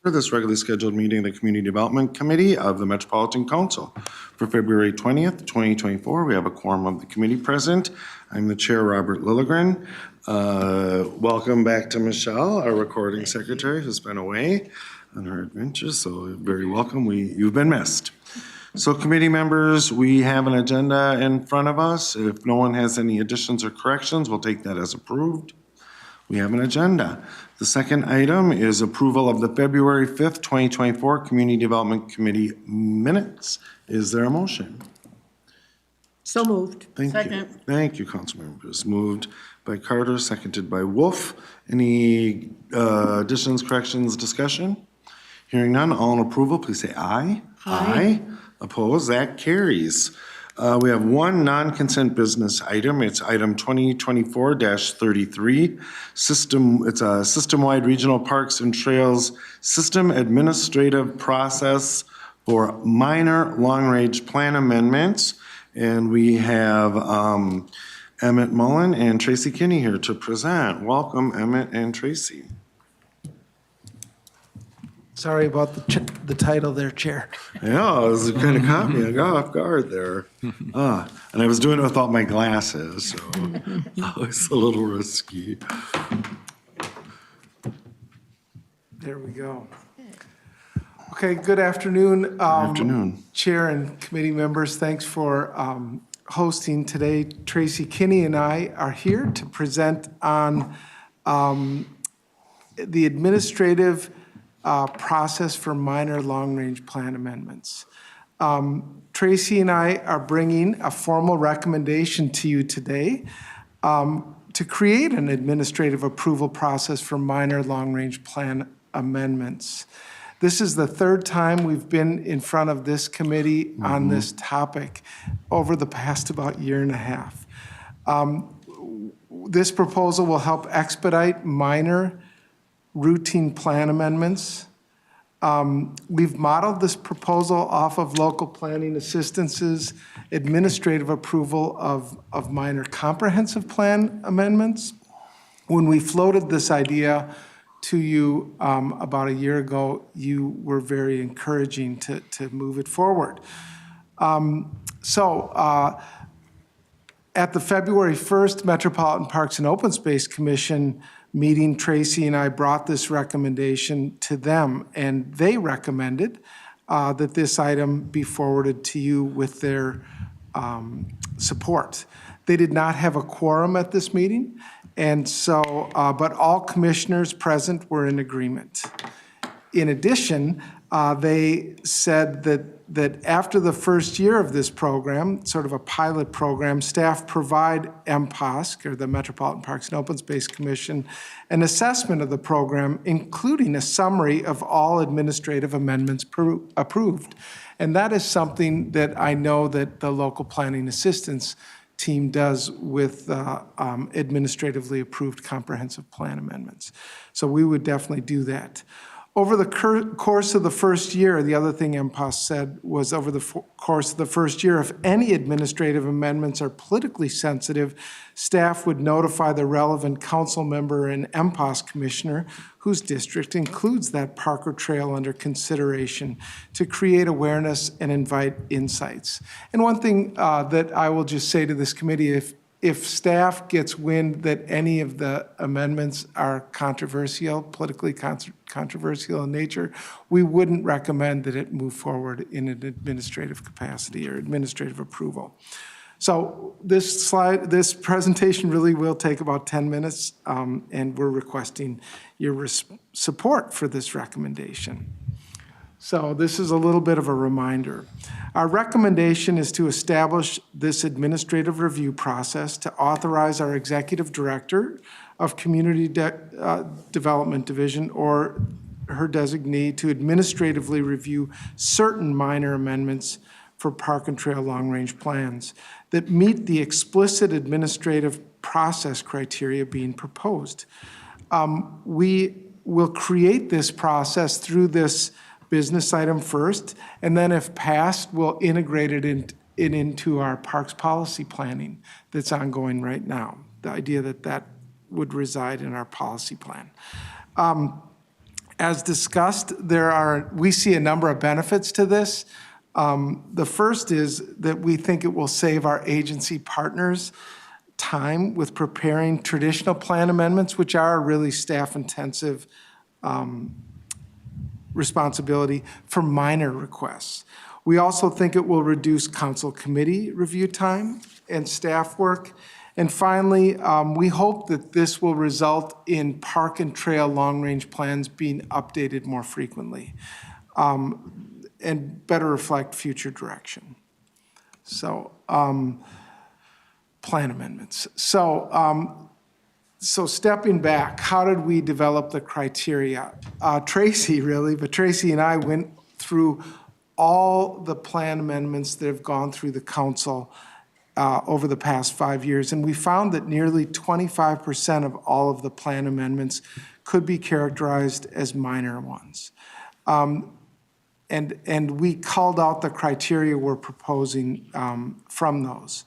For this regularly scheduled meeting of the Community Development Committee of the Metropolitan Council for February 20th, 2024. We have a quorum of the committee present. I'm the chair, Robert Lilligren. Welcome back to Michelle, our recording secretary, who's been away on her adventures, so very welcome. You've been missed. So committee members, we have an agenda in front of us. If no one has any additions or corrections, we'll take that as approved. We have an agenda. The second item is approval of the February 5th, 2024 Community Development Committee minutes. Is there a motion? So moved. Thank you. Thank you, council members. Moved by Carter, seconded by Wolf. Any additions, corrections, discussion? Hearing none, all in approval, please say aye. Aye. Opposed? That carries. We have one non-consent business item. It's item 2024-33. It's a system-wide regional parks and trails system administrative process for minor long-range plan amendments. And we have Emmett Mullin and Tracey Kinney here to present. Welcome, Emmett and Tracey. Sorry about the title there, Chair. Yeah, it was kind of caught me. I got off guard there. And I was doing it without my glasses, so it's a little risky. There we go. Okay, good afternoon. Good afternoon. Chair and committee members, thanks for hosting today. Tracey Kinney and I are here to present on the administrative process for minor long-range plan amendments. Tracey and I are bringing a formal recommendation to you today to create an administrative approval process for minor long-range plan amendments. This is the third time we've been in front of this committee on this topic over the past about year and a half. This proposal will help expedite minor routine plan amendments. We've modeled this proposal off of local planning assistance's administrative approval of minor comprehensive plan amendments. When we floated this idea to you about a year ago, you were very encouraging to move it forward. At the February 1st Metropolitan Parks and Open Space Commission meeting, Tracey and I brought this recommendation to them, and they recommended that this item be forwarded to you with their support. They did not have a quorum at this meeting, and so, but all commissioners present were in agreement. In addition, they said that after the first year of this program, sort of a pilot program, staff provide MPOSC, or the Metropolitan Parks and Open Space Commission, an assessment of the program, including a summary of all administrative amendments approved. And that is something that I know that the local planning assistance team does with administratively approved comprehensive plan amendments. So we would definitely do that. Over the course of the first year, the other thing MPOS said was over the course of the first year, if any administrative amendments are politically sensitive, staff would notify the relevant council member and MPOS commissioner whose district includes that park or trail under consideration to create awareness and invite insights. And one thing that I will just say to this committee, if staff gets wind that any of the amendments are controversial, politically controversial in nature, we wouldn't recommend that it move forward in an administrative capacity or administrative approval. So this presentation really will take about 10 minutes, and we're requesting your support for this recommendation. So this is a little bit of a reminder. Our recommendation is to establish this administrative review process to authorize our executive director of Community Development Division or her designee to administratively review certain minor amendments for park and trail long-range plans that meet the explicit administrative process criteria being proposed. We will create this process through this business item first, and then if passed, we'll integrate it into our parks policy planning that's ongoing right now. The idea that would reside in our policy plan. As discussed, we see a number of benefits to this. The first is that we think it will save our agency partners time with preparing traditional plan amendments, which are a really staff-intensive responsibility for minor requests. We also think it will reduce council committee review time and staff work. And finally, we hope that this will result in park and trail long-range plans being updated more frequently and better reflect future direction. So, plan amendments. So stepping back, how did we develop the criteria? Tracey, really, but Tracey and I went through all the plan amendments that have gone through the council over the past 5 years, and we found that nearly 25% of all of the plan amendments could be characterized as minor ones. And we called out the criteria we're proposing from those.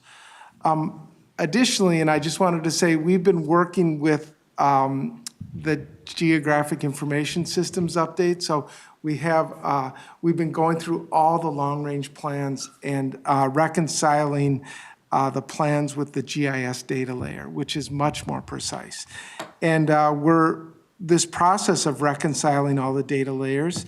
Additionally, and I just wanted to say, we've been working with the Geographic Information Systems update. So we've been going through all the long-range plans and reconciling the plans with the GIS data layer, which is much more precise. And this process of reconciling all the data layers,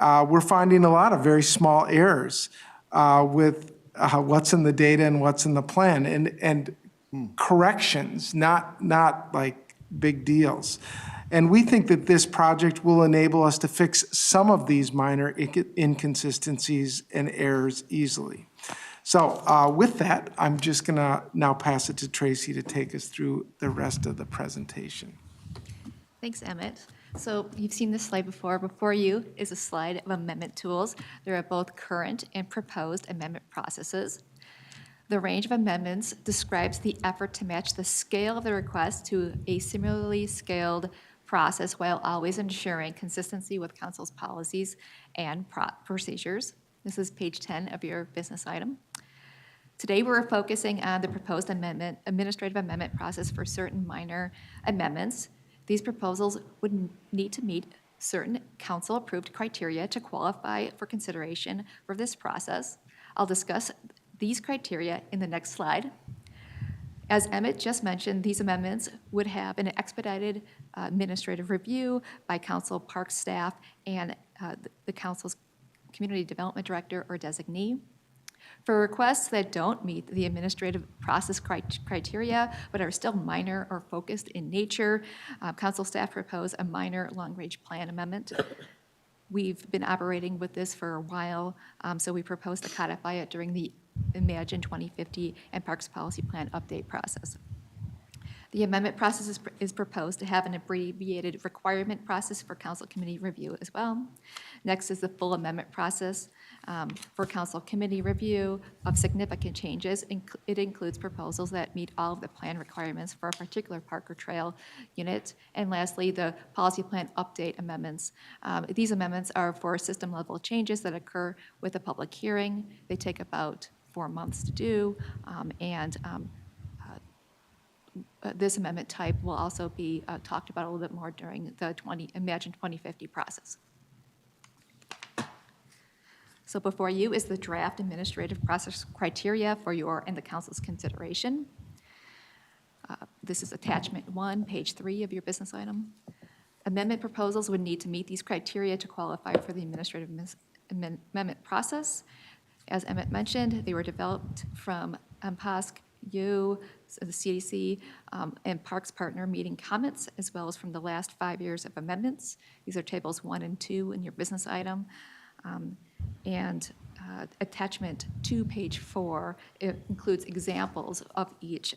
we're finding a lot of very small errors with what's in the data and what's in the plan, and corrections, not like big deals. And we think that this project will enable us to fix some of these minor inconsistencies and errors easily. So with that, I'm just gonna now pass it to Tracey to take us through the rest of the presentation. Thanks, Emmett. So you've seen this slide before. Before you is a slide of amendment tools. There are both current and proposed amendment processes. The range of amendments describes the effort to match the scale of the request to a similarly scaled process while always ensuring consistency with council's policies and procedures. This is page 10 of your business item. Today, we're focusing on the proposed administrative amendment process for certain minor amendments. These proposals would need to meet certain council-approved criteria to qualify for consideration for this process. I'll discuss these criteria in the next slide. As Emmett just mentioned, these amendments would have an expedited administrative review by council park staff and the council's community development director or designee. For requests that don't meet the administrative process criteria but are still minor or focused in nature, council staff propose a minor long-range plan amendment. We've been operating with this for a while, so we propose to codify it during the Imagine 2050 and Parks Policy Plan update process. The amendment process is proposed to have an abbreviated requirement process for council committee review as well. Next is the full amendment process for council committee review of significant changes. It includes proposals that meet all of the plan requirements for a particular park or trail unit. And lastly, the policy plan update amendments. These amendments are for system level changes that occur with a public hearing. They take about 4 months to do, this amendment type will also be talked about a little bit more during the Imagine 2050 process. So before you is the draft administrative process criteria for your and the council's consideration. This is attachment 1, page 3 of your business item. Amendment proposals would need to meet these criteria to qualify for the administrative amendment process. As Emmett mentioned, they were developed from MPOSC, the CDC, and Parks Partner meeting comments, as well as from the last 5 years of amendments. These are tables 1 and 2 in your business item. Attachment 2, page 4, it includes examples of each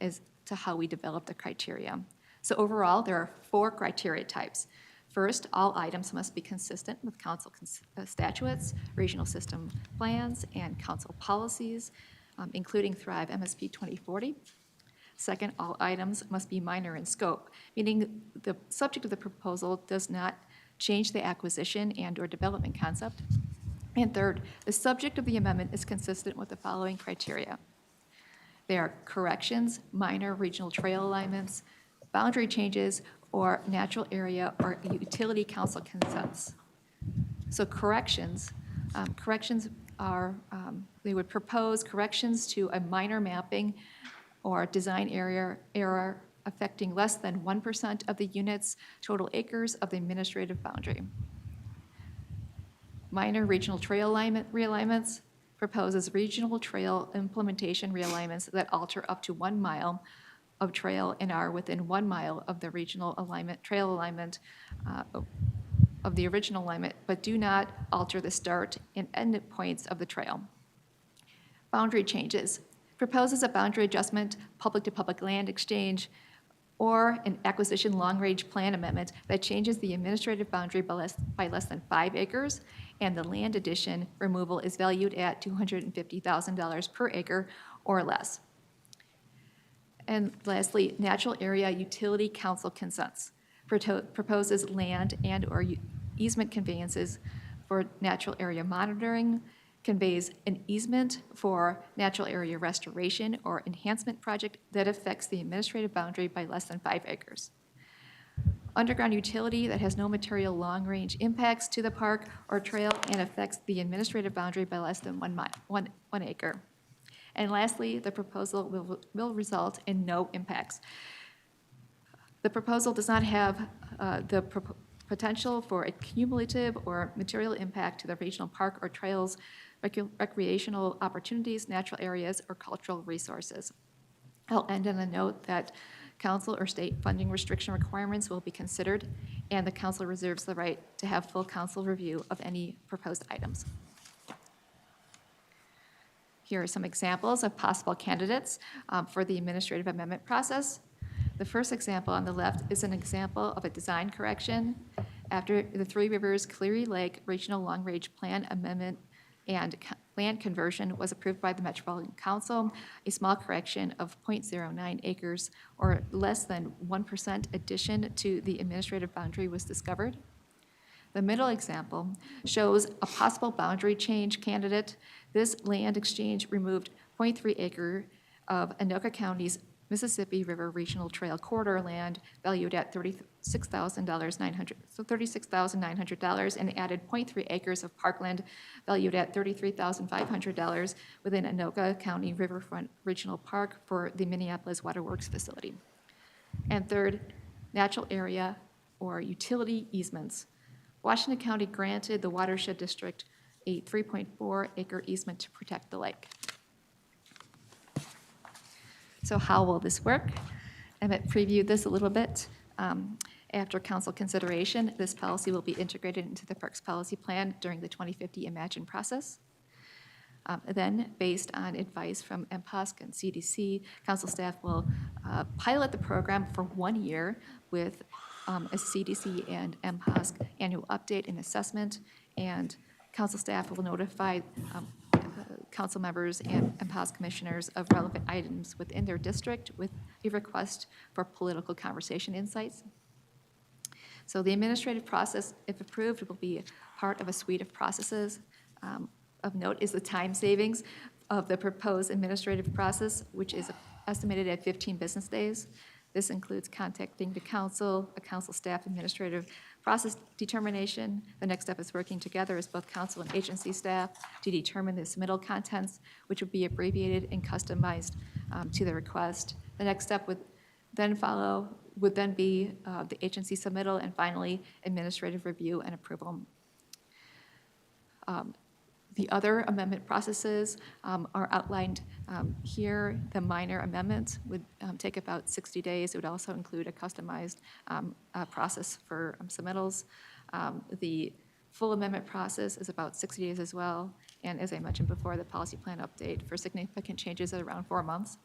as to how we develop the criteria. So overall, there are 4 criteria types. First, all items must be consistent with council statutes, regional system plans, and council policies, including Thrive MSP 2040. Second, all items must be minor in scope, meaning the subject of the proposal does not change the acquisition and/or development concept. And third, the subject of the amendment is consistent with the following criteria. They are corrections, minor regional trail alignments, boundary changes, or natural area or utility council consents. So corrections are, they would propose corrections to a minor mapping or design area error affecting less than 1% of the unit's total acres of the administrative boundary. Minor regional trail realignments proposes regional trail implementation realignments that alter up to 1 mile of trail and are within 1 mile of the regional alignment, trail alignment of the original alignment, but do not alter the start and end points of the trail. Boundary changes. Proposes a boundary adjustment, public-to-public land exchange, or an acquisition long-range plan amendment that changes the administrative boundary by less than 5 acres, and the land addition removal is valued at $250,000 per acre or less. And lastly, natural area utility council consents. Proposes land and/or easement conveyances for natural area monitoring, conveys an easement for natural area restoration or enhancement project that affects the administrative boundary by less than 5 acres. Underground utility that has no material long-range impacts to the park or trail and affects the administrative boundary by less than 1 acre. And lastly, the proposal will result in no impacts. The proposal does not have the potential for a cumulative or material impact to the regional park or trails, recreational opportunities, natural areas, or cultural resources. I'll end on a note that council or state funding restriction requirements will be considered, and the council reserves the right to have full council review of any proposed items. Here are some examples of possible candidates for the administrative amendment process. The first example on the left is an example of a design correction after the Three Rivers Cleary Lake Regional Long Range Plan Amendment and land conversion was approved by the Metropolitan Council. A small correction of 0.09 acres or less than 1% addition to the administrative boundary was discovered. The middle example shows a possible boundary change candidate. This land exchange removed 0.3 acre of Anoka County's Mississippi River Regional Trail corridor land valued at $36,900 and added 0.3 acres of parkland valued at $33,500 within Anoka County Riverfront Regional Park for the Minneapolis Waterworks facility. And third, natural area or utility easements. Washington County granted the watershed district a 3.4 acre easement to protect the lake. So how will this work? Emmett previewed this a little bit. After council consideration, this policy will be integrated into the Parks Policy Plan during the 2050 Imagine process. Then, based on advice from MPOSC and CDC, council staff will pilot the program for 1 year with a CDC and MPOSC annual update and assessment, and council staff will notify council members and MPOSC commissioners of relevant items within their district with a request for political conversation insights. So the administrative process, if approved, will be part of a suite of processes. Of note is the time savings of the proposed administrative process, which is estimated at 15 business days. This includes contacting the council, a council staff administrative process determination. The next step is working together as both council and agency staff to determine the submittal contents, which would be abbreviated and customized to the request. The next step would then be the agency submittal, and finally, administrative review and approval. The other amendment processes are outlined here. The minor amendments would take about 60 days. It would also include a customized process for submittals. The full amendment process is about 60 days as well. And as I mentioned before, the policy plan update for significant changes is around 4 months.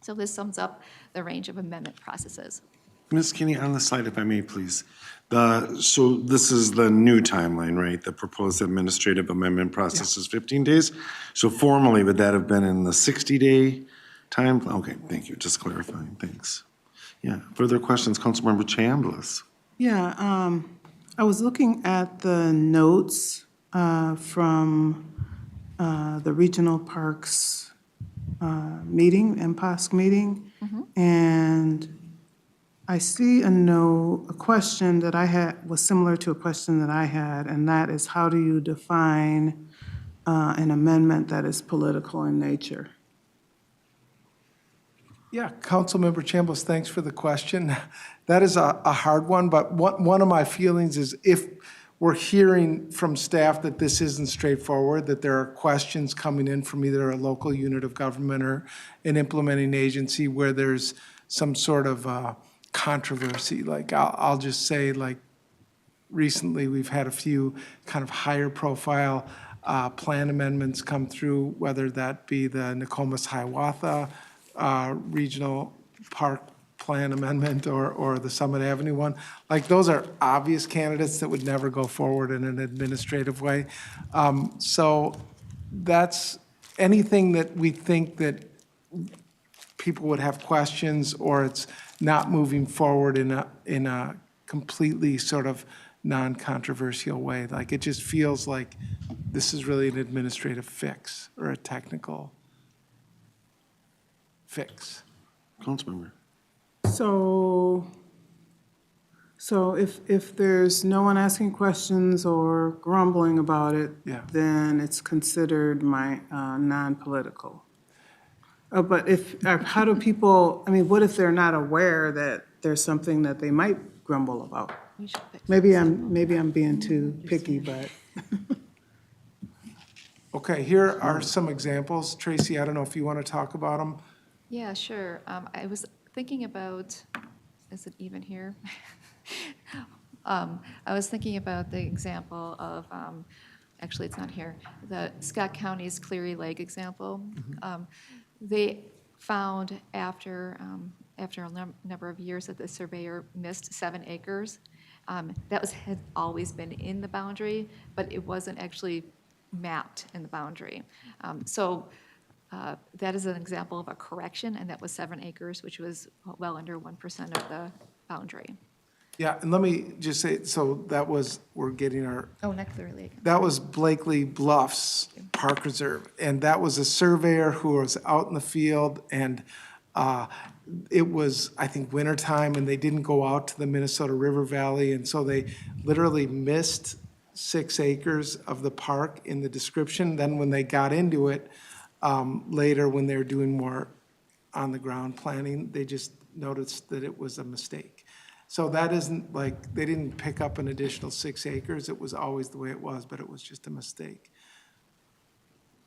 So this sums up the range of amendment processes. Ms. Kinney, on the slide, if I may, please. So this is the new timeline, right? The proposed administrative amendment process is 15 days. So formally, would that have been in the 60-day time? Okay, thank you. Just clarifying. Thanks. Yeah. Further questions, Councilmember Chambliss? Yeah, I was looking at the notes from the Regional Parks meeting, MPOSC meeting, and I see a question that I had, was similar to a question that I had, and that is, how do you define an amendment that is political in nature? Yeah, Councilmember Chambliss, thanks for the question. That is a hard one, but one of my feelings is if we're hearing from staff that this isn't straightforward, that there are questions coming in from either a local unit of government or an implementing agency where there's some sort of controversy. Like, I'll just say, like, recently we've had a few kind of higher profile plan amendments come through, whether that be the Nokomis-Hiawatha Regional Park Plan Amendment or the Summit Avenue one. Like, those are obvious candidates that would never go forward in an administrative way. So that's anything that we think that people would have questions or it's not moving forward in a completely sort of non-controversial way. Like, it just feels like this is really an administrative fix or a technical fix. Councilmember. So if there's no one asking questions or grumbling about it, Yeah. then it's considered non-political. But how do people, I mean, what if they're not aware that there's something that they might grumble about? We should fix Maybe I'm being too picky, but. Okay, here are some examples. Tracey, I don't know if you want to talk about them. Yeah, sure. I was thinking about, is it even here? I was thinking about the example of, actually, it's not here, the Scott County's Cleary Lake example. They found after a number of years that the surveyor missed 7 acres. That had always been in the boundary, but it wasn't actually mapped in the boundary. That is an example of a correction, and that was 7 acres, which was well under 1% of the boundary. Yeah, and let me just say, so that was, we're getting our, Oh, not Clear Lake. that was Blakely Bluffs Park Reserve, and that was a surveyor who was out in the field, and it was, I think, wintertime, and they didn't go out to the Minnesota River Valley, and so they literally missed 6 acres of the park in the description. Then when they got into it, later when they were doing more on-the-ground planning, they just noticed that it was a mistake. So that isn't like, they didn't pick up an additional 6 acres. It was always the way it was, but it was just a mistake.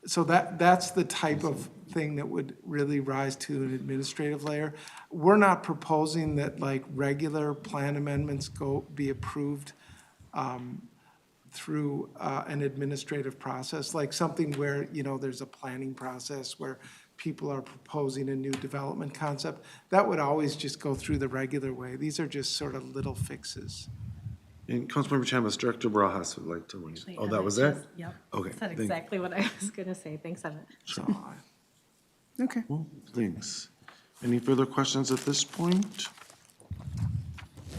So that's the type of thing that would really rise to an administrative layer. We're not proposing that like regular plan amendments be approved through an administrative process, like something where, you know, there's a planning process where people are proposing a new development concept. That would always just go through the regular way. These are just sort of little fixes. And Councilmember Chambliss, Director Barajas would like to weigh in. Oh, that was it? Yep. Okay, Said thank- exactly what I was going to say. Thanks, Emmett. So, Okay. Well, thanks. Any further questions at this point?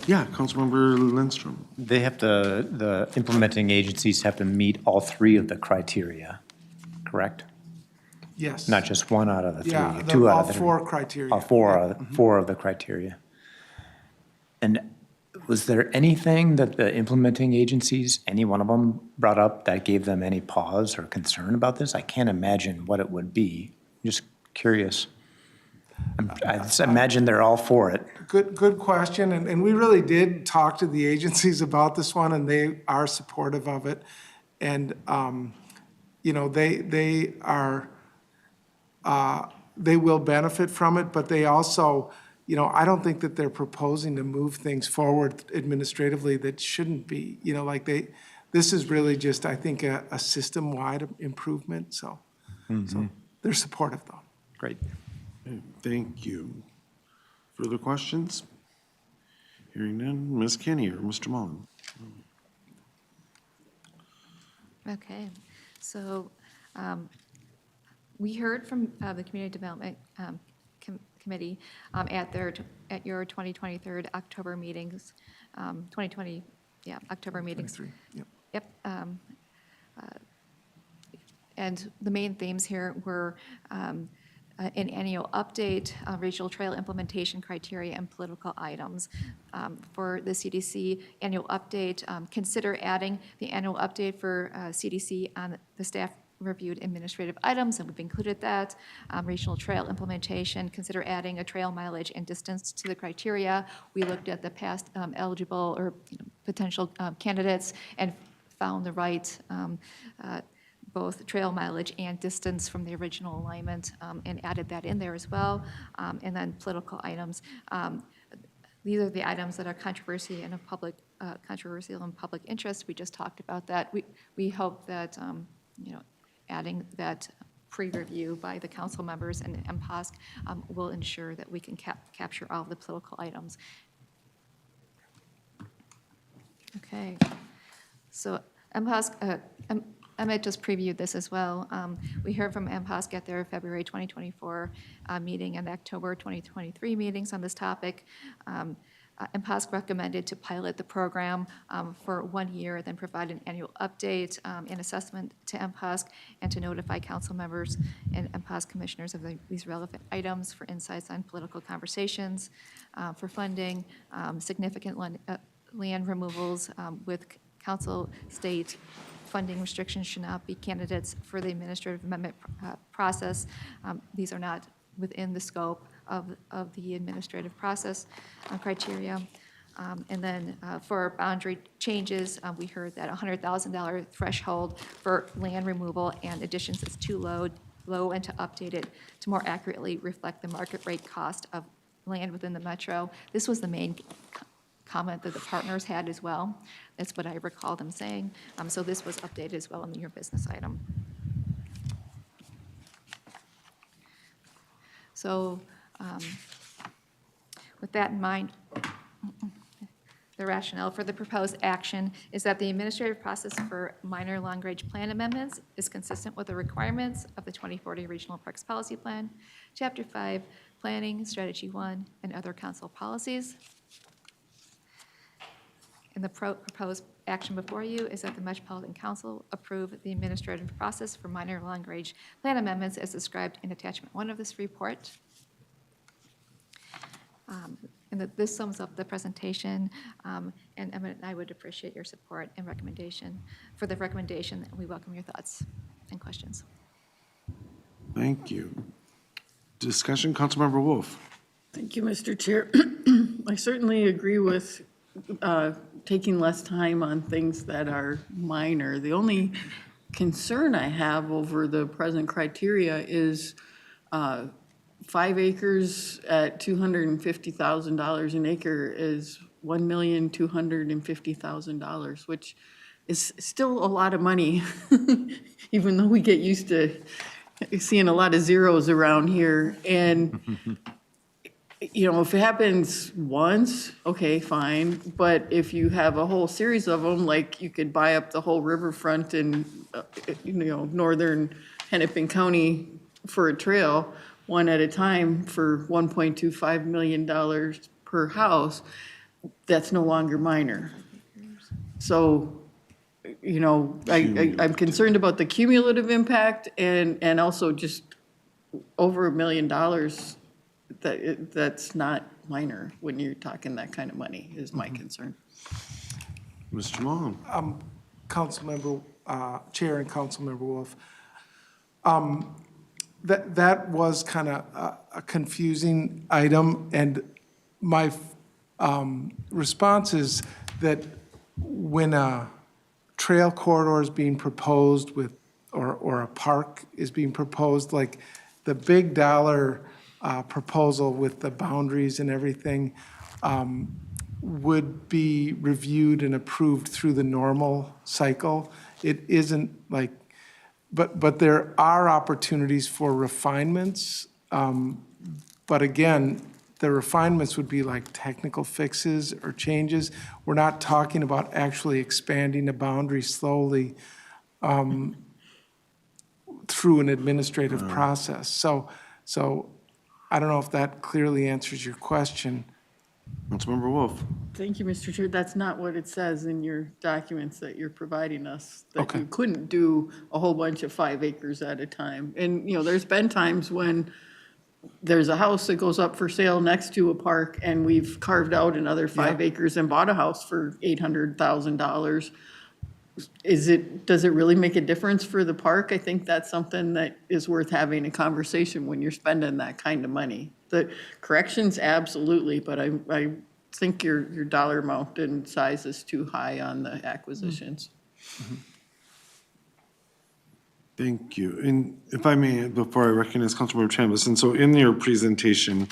Yeah, Councilmember Lindstrom. They have to, the implementing agencies have to meet all 3 of the criteria, correct? yes. Not just 1 out of the 3, Yeah, 2 out all of the 3. 4 criteria. All 4 of the criteria. And was there anything that the implementing agencies, any one of them brought up that gave them any pause or concern about this? I can't imagine what it would be. Just curious. I just imagine they're all for it. Good question, and we really did talk to the agencies about this one, and they are supportive of it. And, you know, they are, they will benefit from it, but they also, you know, I don't think that they're proposing to move things forward administratively that shouldn't be. You know, like this is really just, I think, a system-wide improvement, so they're supportive, though. Great. Thank you. Further questions? Hearing none, Ms. Kinney or Mr. Mullin? Okay, so we heard from the Community Development Committee at your 2023 October meetings, 2020, yeah, October meetings. 23, yep. Yep. And the main themes here were an annual update, regional trail implementation criteria, and political items. For the CDC annual update, consider adding the annual update for CDC on the staff reviewed administrative items, and we've included that. Regional trail implementation, consider adding a trail mileage and distance to the criteria. We looked at the past eligible or potential candidates and found the right both trail mileage and distance from the original alignment, and added that in there as well. And then political items. These are the items that are controversial and of public interest. We just talked about that. We hope that, adding that pre-review by the council members and MPOSC will ensure that we can capture all of the political items. Okay, so MPOSC, Emmett just previewed this as well. We heard from MPOSC at their February 2024 meeting and the October 2023 meetings on this topic. MPOSC recommended to pilot the program for 1 year, then provide an annual update and assessment to MPOSC, and to notify council members and MPOSC commissioners of these relevant items for insights on political conversations, for funding, significant land removals with council state funding restrictions should not be candidates for the administrative amendment process. These are not within the scope of the administrative process criteria. And then for boundary changes, we heard that $100,000 threshold for land removal and additions is too low, and to update it to more accurately reflect the market rate cost of land within the metro. This was the main comment that the partners had as well. That's what I recall them saying. So this was updated as well in your business item. So with that in mind, the rationale for the proposed action is that the administrative process for minor long-range plan amendments is consistent with the requirements of the 2040 Regional Parks Policy Plan, Chapter 5, Planning, Strategy 1, and other council policies. And the proposed action before you is that the Metropolitan Council approve the administrative process for minor long-range plan amendments as described in Attachment 1 of this report. And that this sums up the presentation, and Emmett and I would appreciate your support and recommendation. For the recommendation, we welcome your thoughts and questions. Thank you. Discussion, Councilmember Wolf. Thank you, Mr. Chair. I certainly agree with taking less time on things that are minor. The only concern I have over the present criteria is 5 acres at $250,000 an acre is $1,250,000, which is still a lot of money, even though we get used to seeing a lot of zeros around here. And if it happens once, okay, fine. But if you have a whole series of them, like you could buy up the whole riverfront in, northern Hennepin County for a trail, one at a time for $1.25 million per house, that's no longer minor. So, I'm concerned about the cumulative impact and also just over $1 million. That's not minor when you're talking that kind of money, is my concern. Mr. Mullin. Councilmember, Chair and Councilmember Wolf. That was kind of a confusing item, and my response is that when a trail corridor is being proposed with, or a park is being proposed, like the big dollar proposal with the boundaries and everything would be reviewed and approved through the normal cycle. It isn't like, but there are opportunities for refinements. But again, the refinements would be like technical fixes or changes. We're not talking about actually expanding the boundary slowly through an administrative process. So I don't know if that clearly answers your question. Councilmember Wolf. Thank you, Mr. Chair. That's not what it says in your documents that you're providing us, that Okay. you couldn't do a whole bunch of 5 acres at a time. And, there's been times when there's a house that goes up for sale next to a park, and we've carved out another 5 acres and bought a house for $800,000. Does it really make a difference for the park? I think that's something that is worth having a conversation when you're spending that kind of money. The corrections, absolutely, but I think your dollar amount and size is too high on the acquisitions. Thank you. And if I may, before I recognize Councilmember Chambliss, and so in your presentation,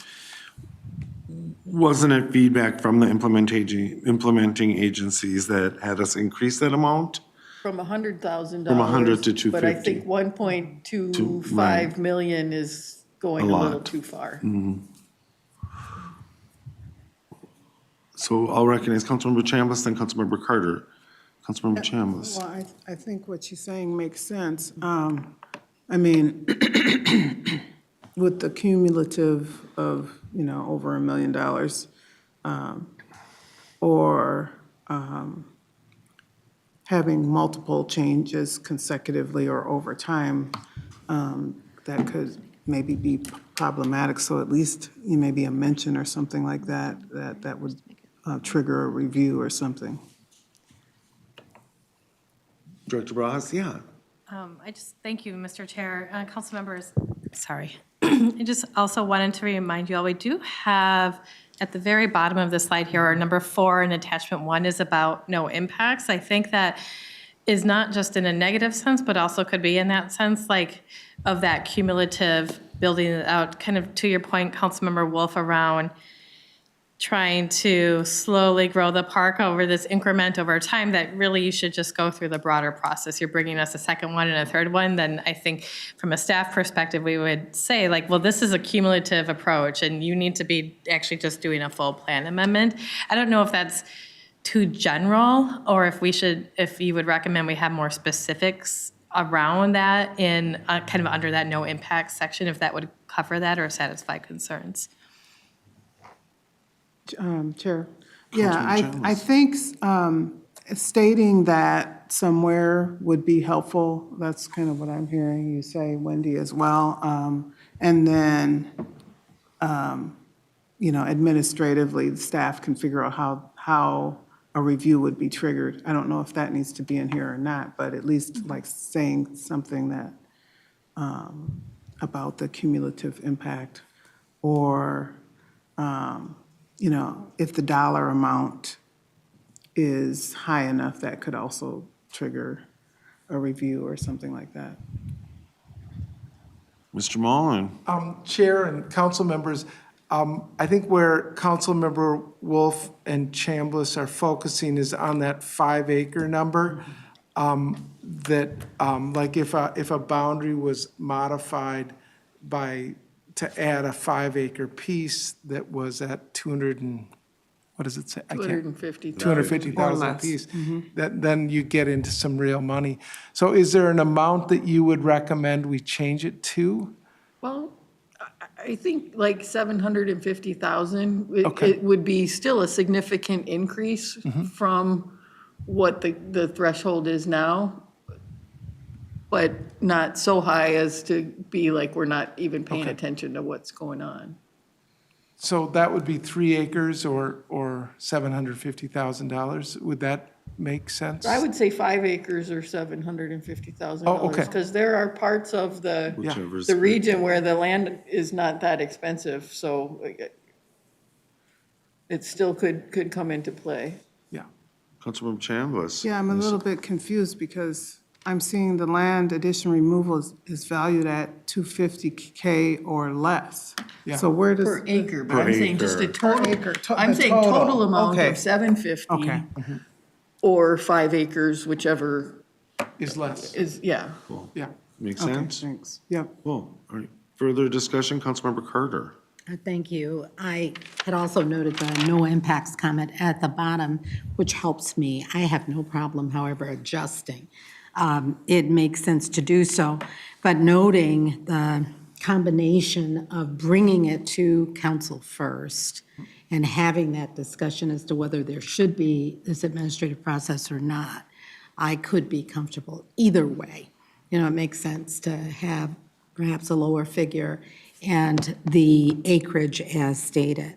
wasn't it feedback from the implementing agencies that had us increase that amount? From $100,000. From 100 to But I 250. think 1.25 right. million is going A a little lot. too far. So I'll recognize Councilmember Chambliss, then Councilmember Carter. Councilmember Chambliss. Well, I think what she's saying makes sense. I mean, with the cumulative of, over $1 million, or having multiple changes consecutively or over time, that could maybe be problematic. So at least maybe a mention or something like that, that would trigger a review or something. Director Bras, yeah. I just, thank you, Mr. Chair. Council members, sorry. I just also wanted to remind you all, we do have, at the very bottom of the slide here, our number 4 in attachment 1 is about no impacts. I think that is not just in a negative sense, but also could be in that sense, like, of that cumulative building it out, kind of to your point, Councilmember Wolf, around trying to slowly grow the park over this increment over time, that really you should just go through the broader process. You're bringing us a second one and a third one, then I think from a staff perspective, we would say like, well, this is a cumulative approach and you need to be actually just doing a full plan amendment. I don't know if that's too general or if we should, if you would recommend we have more specifics around that in kind of under that no impact section, if that would cover that or satisfy concerns. Chair. Yeah, Councilman I think stating that somewhere would be helpful. That's kind of what I'm hearing you say, Wendy, as well. And then, administratively, the staff can figure out how a review would be triggered. I don't know if that needs to be in here or not, but at least like saying something that, about the cumulative impact or, if the dollar amount is high enough, that could also trigger a review or something like that. Mr. Mullin. Chair and council members, I think where Councilmember Wolf and Chambliss are focusing is on that 5-acre number. That, like if a boundary was modified to add a 5-acre piece that was at 200 and, what does it say? I can't- 250,000. 250,000 Or less. apiece, then you get into some real money. So is there an amount that you would recommend we change it to? Well, I think like 750,000, Okay. it would be still a significant increase from what the threshold is now, but not so high as to be like we're not even paying Okay. attention to what's going on. So that would be 3 acres or $750,000. Would that make sense? I would say 5 acres or $750,000. Oh, okay. Because there are parts of Whichever's the region where the land is not that expensive, so it still could come into play. Yeah. Councilmember Chambliss. Yeah, I'm a little bit confused because I'm seeing the land addition removal is valued at $250K or less. Yeah. So where does? Per acre, but Per I'm saying just a acre. total, acre, I'm the saying total. total amount Okay. of 750. Okay. Or 5 acres, whichever Is less, is, yeah. yeah. Makes Okay, sense? thanks. Yep. Cool. All right. Further discussion, Councilmember Carter. Thank you. I had also noted the no impacts comment at the bottom, which helps me. I have no problem, however, adjusting. It makes sense to do so, but noting the combination of bringing it to council first and having that discussion as to whether there should be this administrative process or not, I could be comfortable either way. It makes sense to have perhaps a lower figure and the acreage as stated.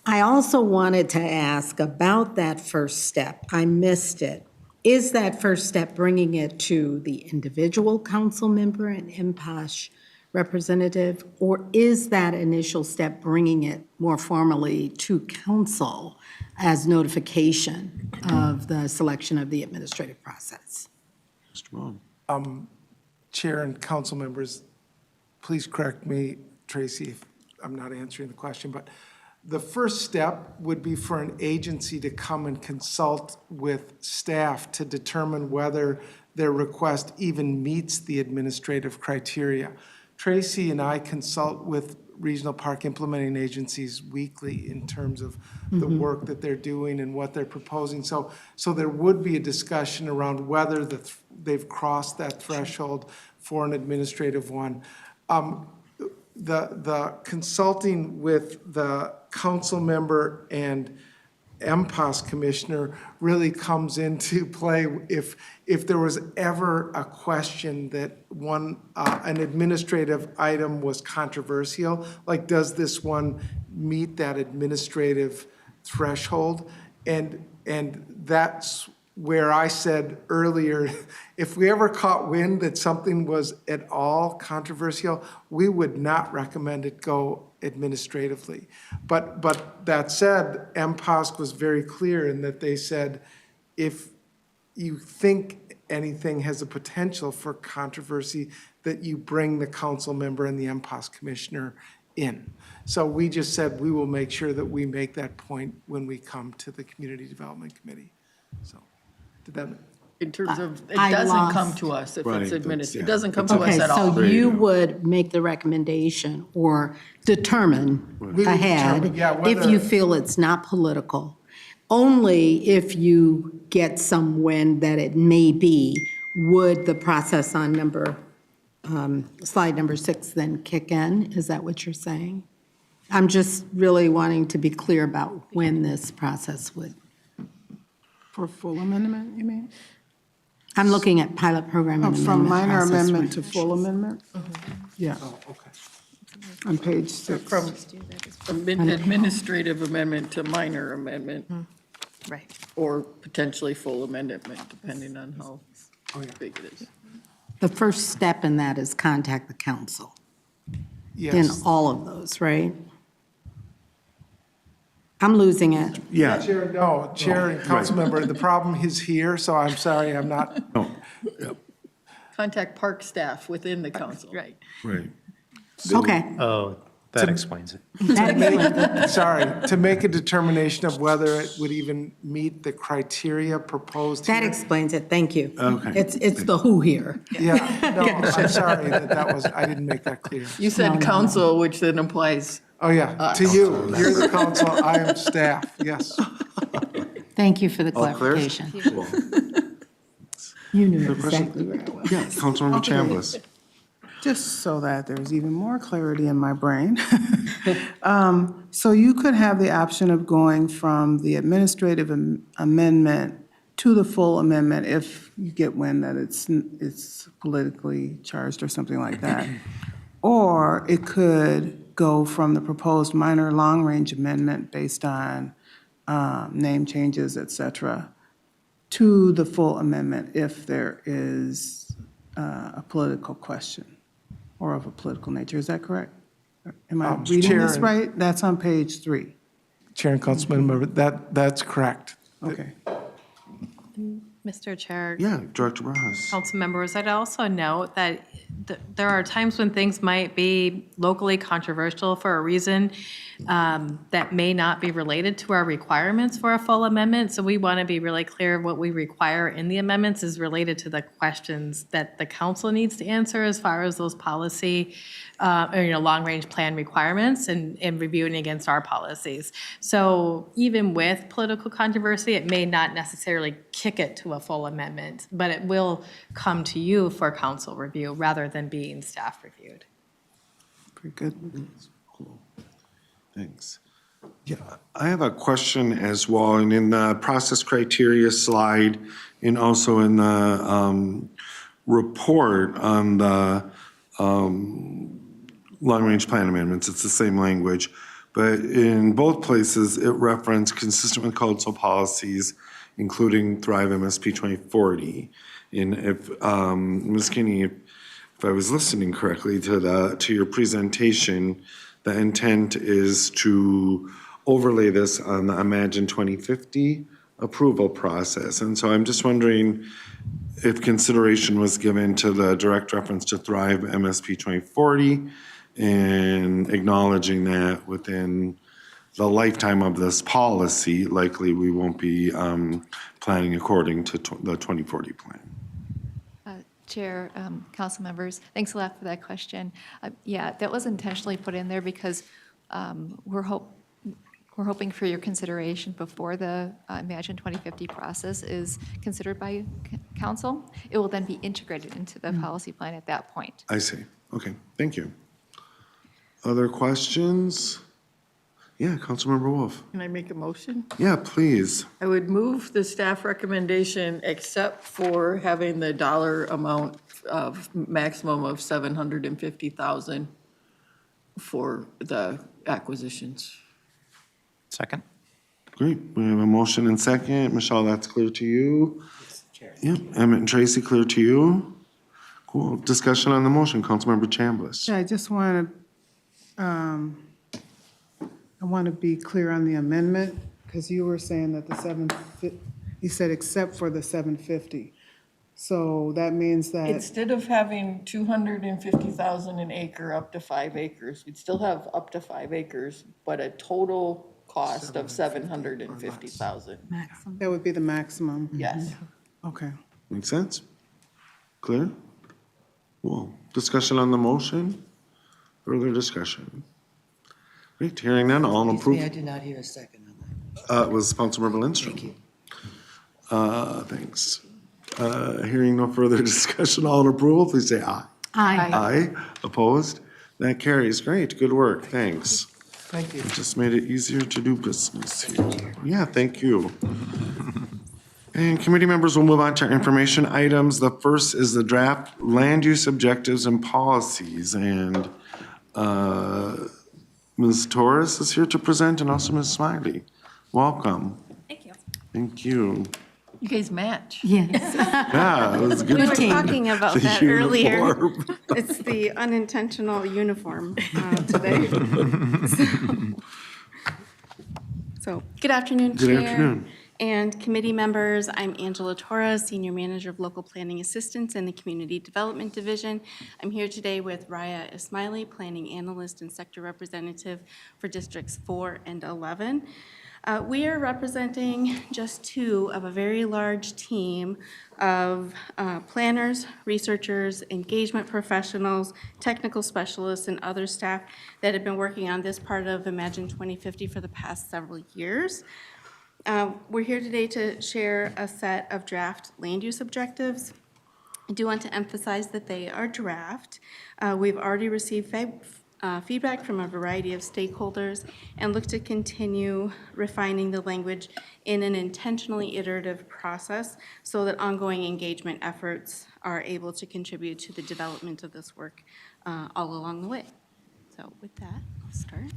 I also wanted to ask about that first step. I missed it. Is that first step bringing it to the individual council member and MPOSH representative, or is that initial step bringing it more formally to council as notification of the selection of the administrative process? Mr. Mullin. Chair and council members, please correct me, Tracy, if I'm not answering the question, but the first step would be for an agency to come and consult with staff to determine whether their request even meets the administrative criteria. Tracey and I consult with regional park implementing agencies weekly in terms of the work that they're doing and what they're proposing. So there would be a discussion around whether they've crossed that threshold for an administrative one. The consulting with the council member and MPOS commissioner really comes into play if there was ever a question that an administrative item was controversial, like does this one meet that administrative threshold? And that's where I said earlier, if we ever caught wind that something was at all controversial, we would not recommend it go administratively. But that said, MPOSC was very clear in that they said, if you think anything has a potential for controversy, that you bring the council member and the MPOSC commissioner in. So we just said we will make sure that we make that point when we come to the Community Development Committee. So, did that? In terms of, it I doesn't come lost- to us if Right, it's that's- administered. It yeah. doesn't come to Okay, us at all. so you would make the recommendation or determine would ahead determine, yeah, if whether- you feel it's not political, only if you get some wind that it may be, would the process on slide number 6 then kick in? Is that what you're saying? I'm just really wanting to be clear about when this process would. For full amendment, you mean? I'm looking at pilot program and From amendment minor process amendment to right. full amendment? Yeah, Oh, okay. on page 6. From administrative amendment to minor amendment, Right. or potentially full amendment, depending on how big it is. The first step in that is contact the council in Yes. all of those, right? I'm losing it. Yeah, Chair, no, Chair and council member, the problem is here, so I'm sorry, I'm not. no, yep, Contact park staff within the council. Right. right. Okay. Oh, that To- explains it. To make a determination of whether it would even meet the criteria proposed That here. explains it, thank you. Okay. It's the who here. Yeah, no, I'm sorry I didn't make that clear. You said council, which then implies, Oh, yeah, to you, you're the council, I am staff, yes. Thank you for the All clear? clarification. Cool. You knew Other question? exactly where I was. Yeah, Councilmember Chambliss. Just so that there's even more clarity in my brain. So you could have the option of going from the administrative amendment to the full amendment if you get wind that it's politically charged or something like that. Or it could go from the proposed minor long-range amendment based on name changes, et cetera, to the full amendment if there is a political question or of a political nature. Is that correct? Am I reading Chair this and- right? That's on page 3. Chair and council member, that's correct. Okay. Mr. Chair, Yeah, Director Barajas. council members, I'd also note that there are times when things might be locally controversial for a reason that may not be related to our requirements for a full amendment. So we want to be really clear what we require in the amendments is related to the questions that the council needs to answer as far as those policy, long-range plan requirements and reviewing against our policies. So even with political controversy, it may not necessarily kick it to a full amendment, but it will come to you for council review rather than being staff reviewed. Very good. Thanks. Yeah, I have a question as well, and in the process criteria slide, and also in the report on the long-range plan amendments, it's the same language. But in both places, it referenced consistent with council policies, including Thrive MSP 2040. And if, Ms. Kinney, if I was listening correctly to your presentation, the intent is to overlay this on the Imagine 2050 approval process. And so I'm just wondering if consideration was given to the direct reference to Thrive MSP 2040 and acknowledging that within the lifetime of this policy, likely we won't be planning according to the 2040 plan. Chair, council members, thanks a lot for that question. Yeah, that was intentionally put in there because we're hoping for your consideration before the Imagine 2050 process is considered by council. It will then be integrated into the policy plan at that point. I see. Okay, thank you. Other questions? Yeah, Councilmember Wolf. Can I make a motion? Yeah, please. I would move the staff recommendation except for having the dollar amount of maximum of 750,000 for the acquisitions. Second? Great, we have a motion and second. Michelle, that's clear to you? Yep, Emmett and Tracey, clear to you? Cool, discussion on the motion, Councilmember Chambliss. Yeah, I just want to, I want to be clear on the amendment, because you were saying that you said except for the 750. So that means that, Instead of having 250,000 an acre up to 5 acres, we'd still have up to 5 acres, but a total cost of 750,000. Maximum. that would be the maximum. Yes. Okay. Make sense? Clear? Cool, discussion on the motion? Further discussion? Great, hearing none, all in Excuse me, I approval? did not hear a second on that. It was Councilmember Lindstrom. Thank you. Thanks. Hearing no further discussion, all in approval, please say aye. Aye. Aye, opposed? That carries, great, good work, thanks. Thank you. It just made it easier to do business here. Yeah, thank you. And committee members will move on to our information items. The first is the draft land use objectives and policies, and Ms. Torres is here to present, and also Ms. Esmaeili. Welcome. Thank you. Thank you. You guys match. Yes. Yeah, it was good. We were talking about The that earlier. uniform. It's the unintentional uniform today. So, good afternoon, Good Chair. afternoon. And committee members. I'm Angela Torres, Senior Manager of Local Planning Assistance in the Community Development Division. I'm here today with Raya Esmaeili, Planning Analyst and Sector Representative for Districts 4 and 11. We are representing just two of a very large team of planners, researchers, engagement professionals, technical specialists, and other staff that have been working on this part of Imagine 2050 for the past several years. We're here today to share a set of draft land use objectives. I do want to emphasize that they are draft. We've already received feedback from a variety of stakeholders and look to continue refining the language in an intentionally iterative process so that ongoing engagement efforts are able to contribute to the development of this work all along the way. So with that, I'll start.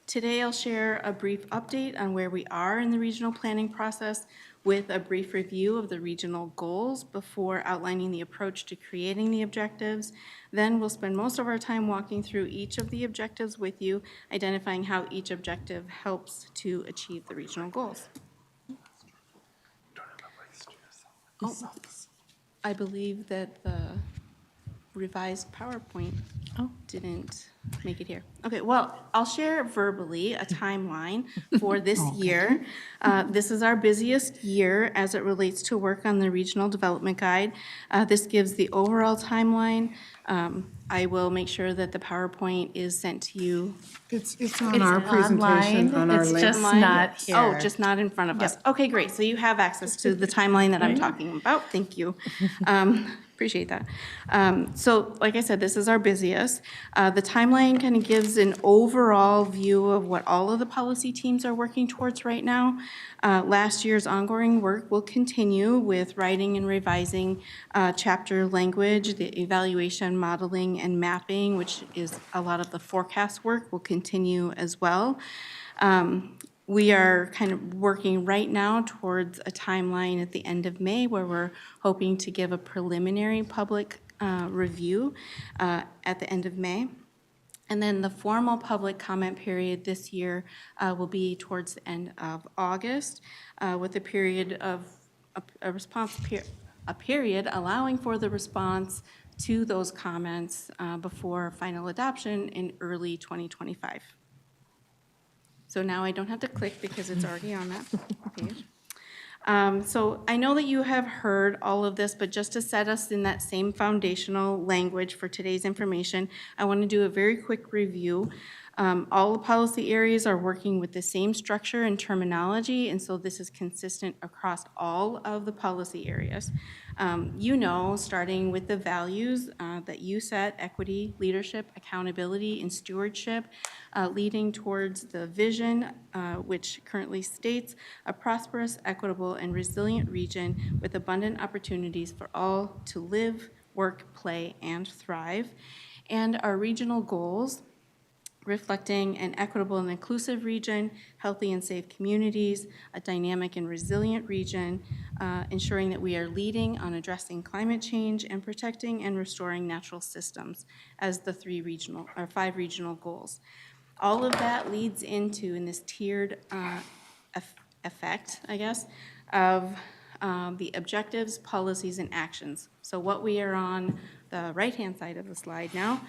Today, I'll share a brief update on where we are in the regional planning process with a brief review of the regional goals before outlining the approach to creating the objectives. Then we'll spend most of our time walking through each of the objectives with you, identifying how each objective helps to achieve the regional goals. Oh, I believe that the revised PowerPoint didn't make it here. Okay, well, I'll share verbally a timeline for this year. This is our busiest year as it relates to work on the Regional Development Guide. This gives the overall timeline. I will make sure that the PowerPoint is sent to you. It's on our presentation, online. on our It's link. just not here. Oh, just not in front of us. Okay, great. So you have access to the timeline that I'm talking about. Thank you. Appreciate that. So like I said, this is our busiest. The timeline kind of gives an overall view of what all of the policy teams are working towards right now. Last year's ongoing work will continue with writing and revising chapter language, the evaluation, modeling, and mapping, which is a lot of the forecast work, will continue as well. We are kind of working right now towards a timeline at the end of May where we're hoping to give a preliminary public review at the end of May. And then the formal public comment period this year will be towards the end of August with a period of a period allowing for the response to those comments before final adoption in early 2025. So now I don't have to click because it's already on that page. So I know that you have heard all of this, but just to set us in that same foundational language for today's information, I want to do a very quick review. All the policy areas are working with the same structure and terminology, and so this is consistent across all of the policy areas. You know, starting with the values that you set, equity, leadership, accountability, and stewardship, leading towards the vision, which currently states a prosperous, equitable, and resilient region with abundant opportunities for all to live, work, play, and thrive. And our regional goals, reflecting an equitable and inclusive region, healthy and safe communities, a dynamic and resilient region, ensuring that we are leading on addressing climate change and protecting and restoring natural systems as the five regional goals. All of that leads into, in this tiered effect, I guess, of the objectives, policies, and actions. So what we are on the right-hand side of the slide now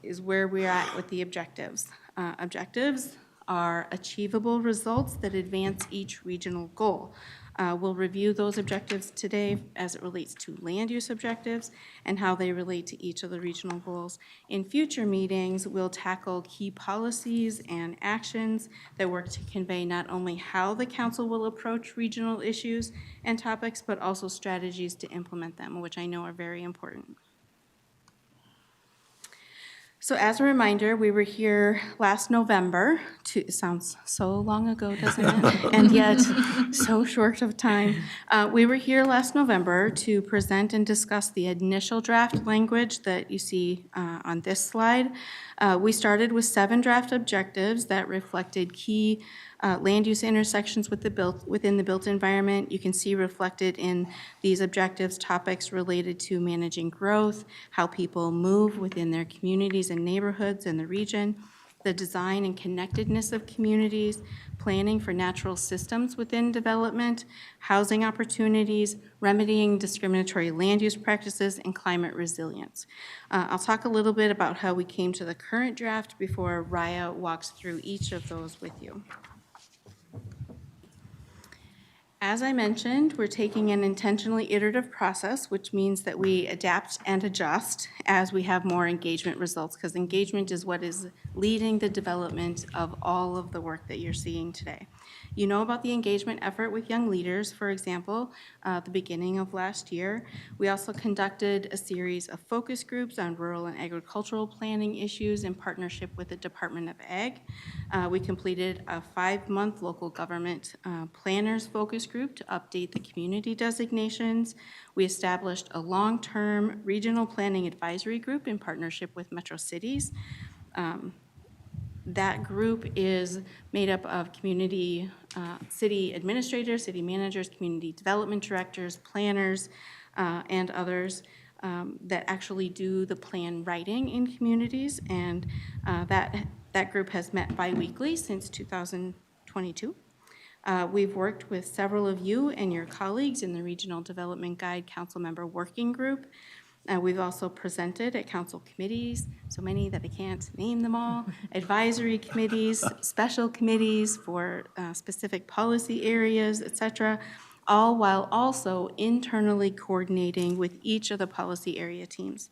is where we're at with the objectives. Objectives are achievable results that advance each regional goal. We'll review those objectives today as it relates to land use objectives and how they relate to each of the regional goals. In future meetings, we'll tackle key policies and actions that work to convey not only how the council will approach regional issues and topics, but also strategies to implement them, which I know are very important. So as a reminder, we were here last November it sounds so long ago, doesn't it? And yet, so short of time. We were here last November to present and discuss the initial draft language that you see on this slide. We started with 7 draft objectives that reflected key land use intersections within the built environment. You can see reflected in these objectives topics related to managing growth, how people move within their communities and neighborhoods in the region, the design and connectedness of communities, planning for natural systems within development, housing opportunities, remedying discriminatory land use practices, and climate resilience. I'll talk a little bit about how we came to the current draft before Raya walks through each of those with you. As I mentioned, we're taking an intentionally iterative process, which means that we adapt and adjust as we have more engagement results, because engagement is what is leading the development of all of the work that you're seeing today. You know about the engagement effort with young leaders, for example, at the beginning of last year. We also conducted a series of focus groups on rural and agricultural planning issues in partnership with the Department of Ag. We completed a 5-month local government planners focus group to update the community designations. We established a long-term regional planning advisory group in partnership with Metro Cities. That group is made up of community, city administrators, city managers, community development directors, planners, and others that actually do the plan writing in communities. And that group has met bi-weekly since 2022. We've worked with several of you and your colleagues in the Regional Development Guide Council Member Working Group. We've also presented at council committees, so many that I can't name them all, advisory committees, special committees for specific policy areas, et cetera, all while also internally coordinating with each of the policy area teams.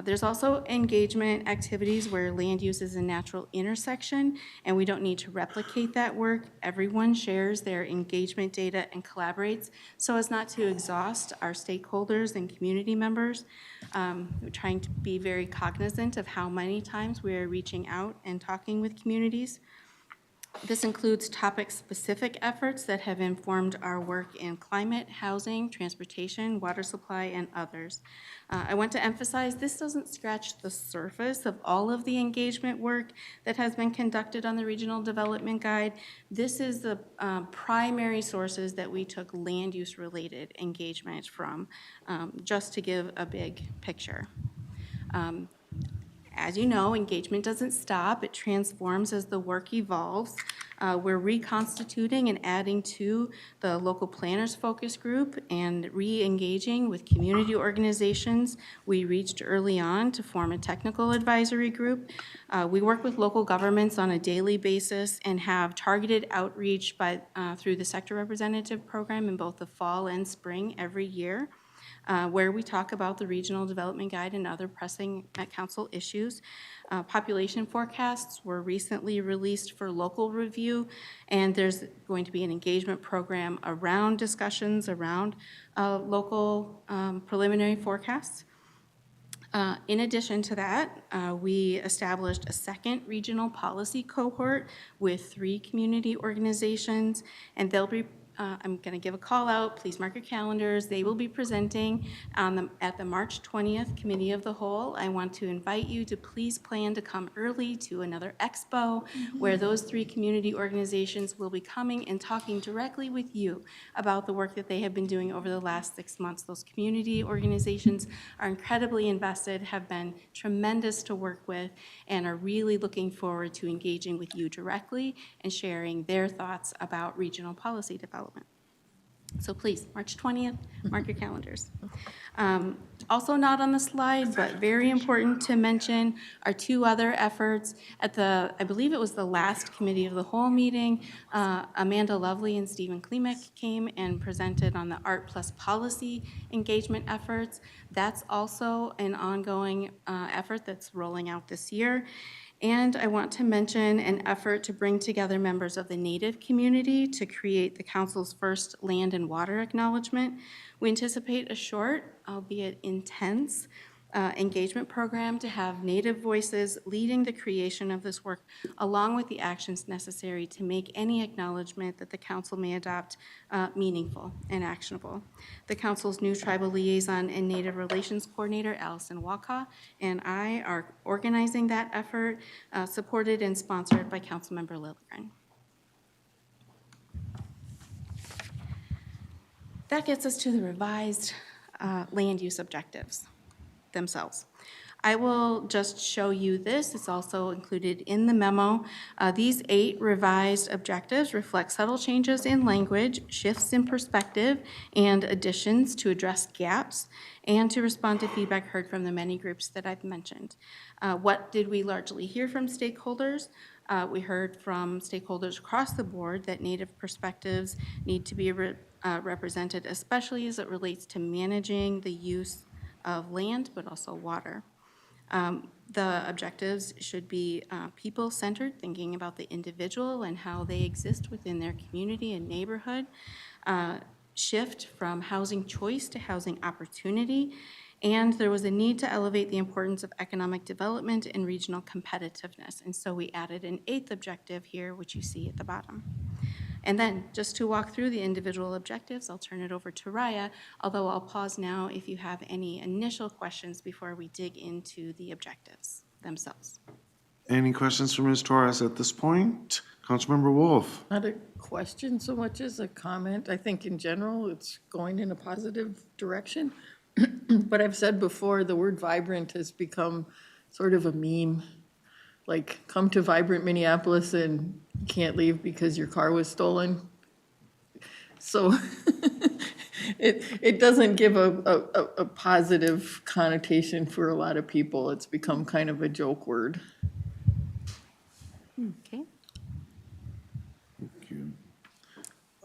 There's also engagement activities where land use is a natural intersection, and we don't need to replicate that work. Everyone shares their engagement data and collaborates so as not to exhaust our stakeholders and community members. We're trying to be very cognizant of how many times we are reaching out and talking with communities. This includes topic-specific efforts that have informed our work in climate, housing, transportation, water supply, and others. I want to emphasize this doesn't scratch the surface of all of the engagement work that has been conducted on the Regional Development Guide. This is the primary sources that we took land use-related engagement from, just to give a big picture. As you know, engagement doesn't stop. It transforms as the work evolves. We're reconstituting and adding to the local planners focus group and re-engaging with community organizations. We reached early on to form a technical advisory group. We work with local governments on a daily basis and have targeted outreach through the sector representative program in both the fall and spring every year, where we talk about the Regional Development Guide and other pressing Met Council issues. Population forecasts were recently released for local review, and there's going to be an engagement program around discussions around local preliminary forecasts. In addition to that, we established a second regional policy cohort with 3 community organizations, and they'll be I'm going to give a call out. Please mark your calendars. They will be presenting at the March 20th Committee of the Whole. I want to invite you to please plan to come early to another expo where those 3 community organizations will be coming and talking directly with you about the work that they have been doing over the last 6 months. Those community organizations are incredibly invested, have been tremendous to work with, and are really looking forward to engaging with you directly and sharing their thoughts about regional policy development. So please, March 20th, mark your calendars. Also not on the slide, but very important to mention, are 2 other efforts. At I believe it was the last Committee of the Whole meeting, Amanda Lovely and Stephen Klimek came and presented on the Art Plus Policy engagement efforts. That's also an ongoing effort that's rolling out this year. And I want to mention an effort to bring together members of the Native community to create the Council's first land and water acknowledgement. We anticipate a short, albeit intense, engagement program to have Native voices leading the creation of this work, along with the actions necessary to make any acknowledgement that the Council may adopt meaningful and actionable. The Council's new Tribal Liaison and Native Relations Coordinator, Allison Waka, and I are organizing that effort, supported and sponsored by Councilmember Lilligren. That gets us to the revised land use objectives themselves. I will just show you this. It's also included in the memo. These 8 revised objectives reflect subtle changes in language, shifts in perspective, and additions to address gaps and to respond to feedback heard from the many groups that I've mentioned. What did we largely hear from stakeholders? We heard from stakeholders across the board that Native perspectives need to be represented, especially as it relates to managing the use of land, but also water. The objectives should be people-centered, thinking about the individual and how they exist within their community and neighborhood. Shift from housing choice to housing opportunity. And there was a need to elevate the importance of economic development and regional competitiveness. And so we added an 8th objective here, which you see at the bottom. And then, just to walk through the individual objectives, I'll turn it over to Raya, although I'll pause now if you have any initial questions before we dig into the objectives themselves. Any questions for Ms. Torres at this point? Councilmember Wolf? Not a question so much as a comment. I think in general, it's going in a positive direction. But I've said before, the word vibrant has become sort of a meme. Like, come to Vibrant Minneapolis and you can't leave because your car was stolen. So it doesn't give a positive connotation for a lot of people. It's become kind of a joke word. Okay. Thank you.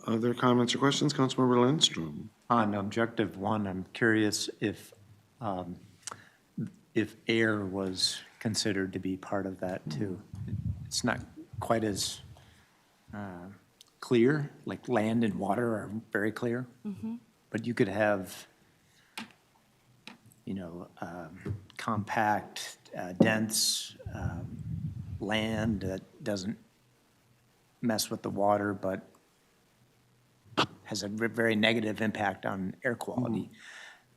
Other comments or questions? Councilmember Lindstrom? On objective 1, I'm curious if if air was considered to be part of that too. It's not quite as clear, like land and water are very clear. But you could have, compact, dense land that doesn't mess with the water, but has a very negative impact on air quality,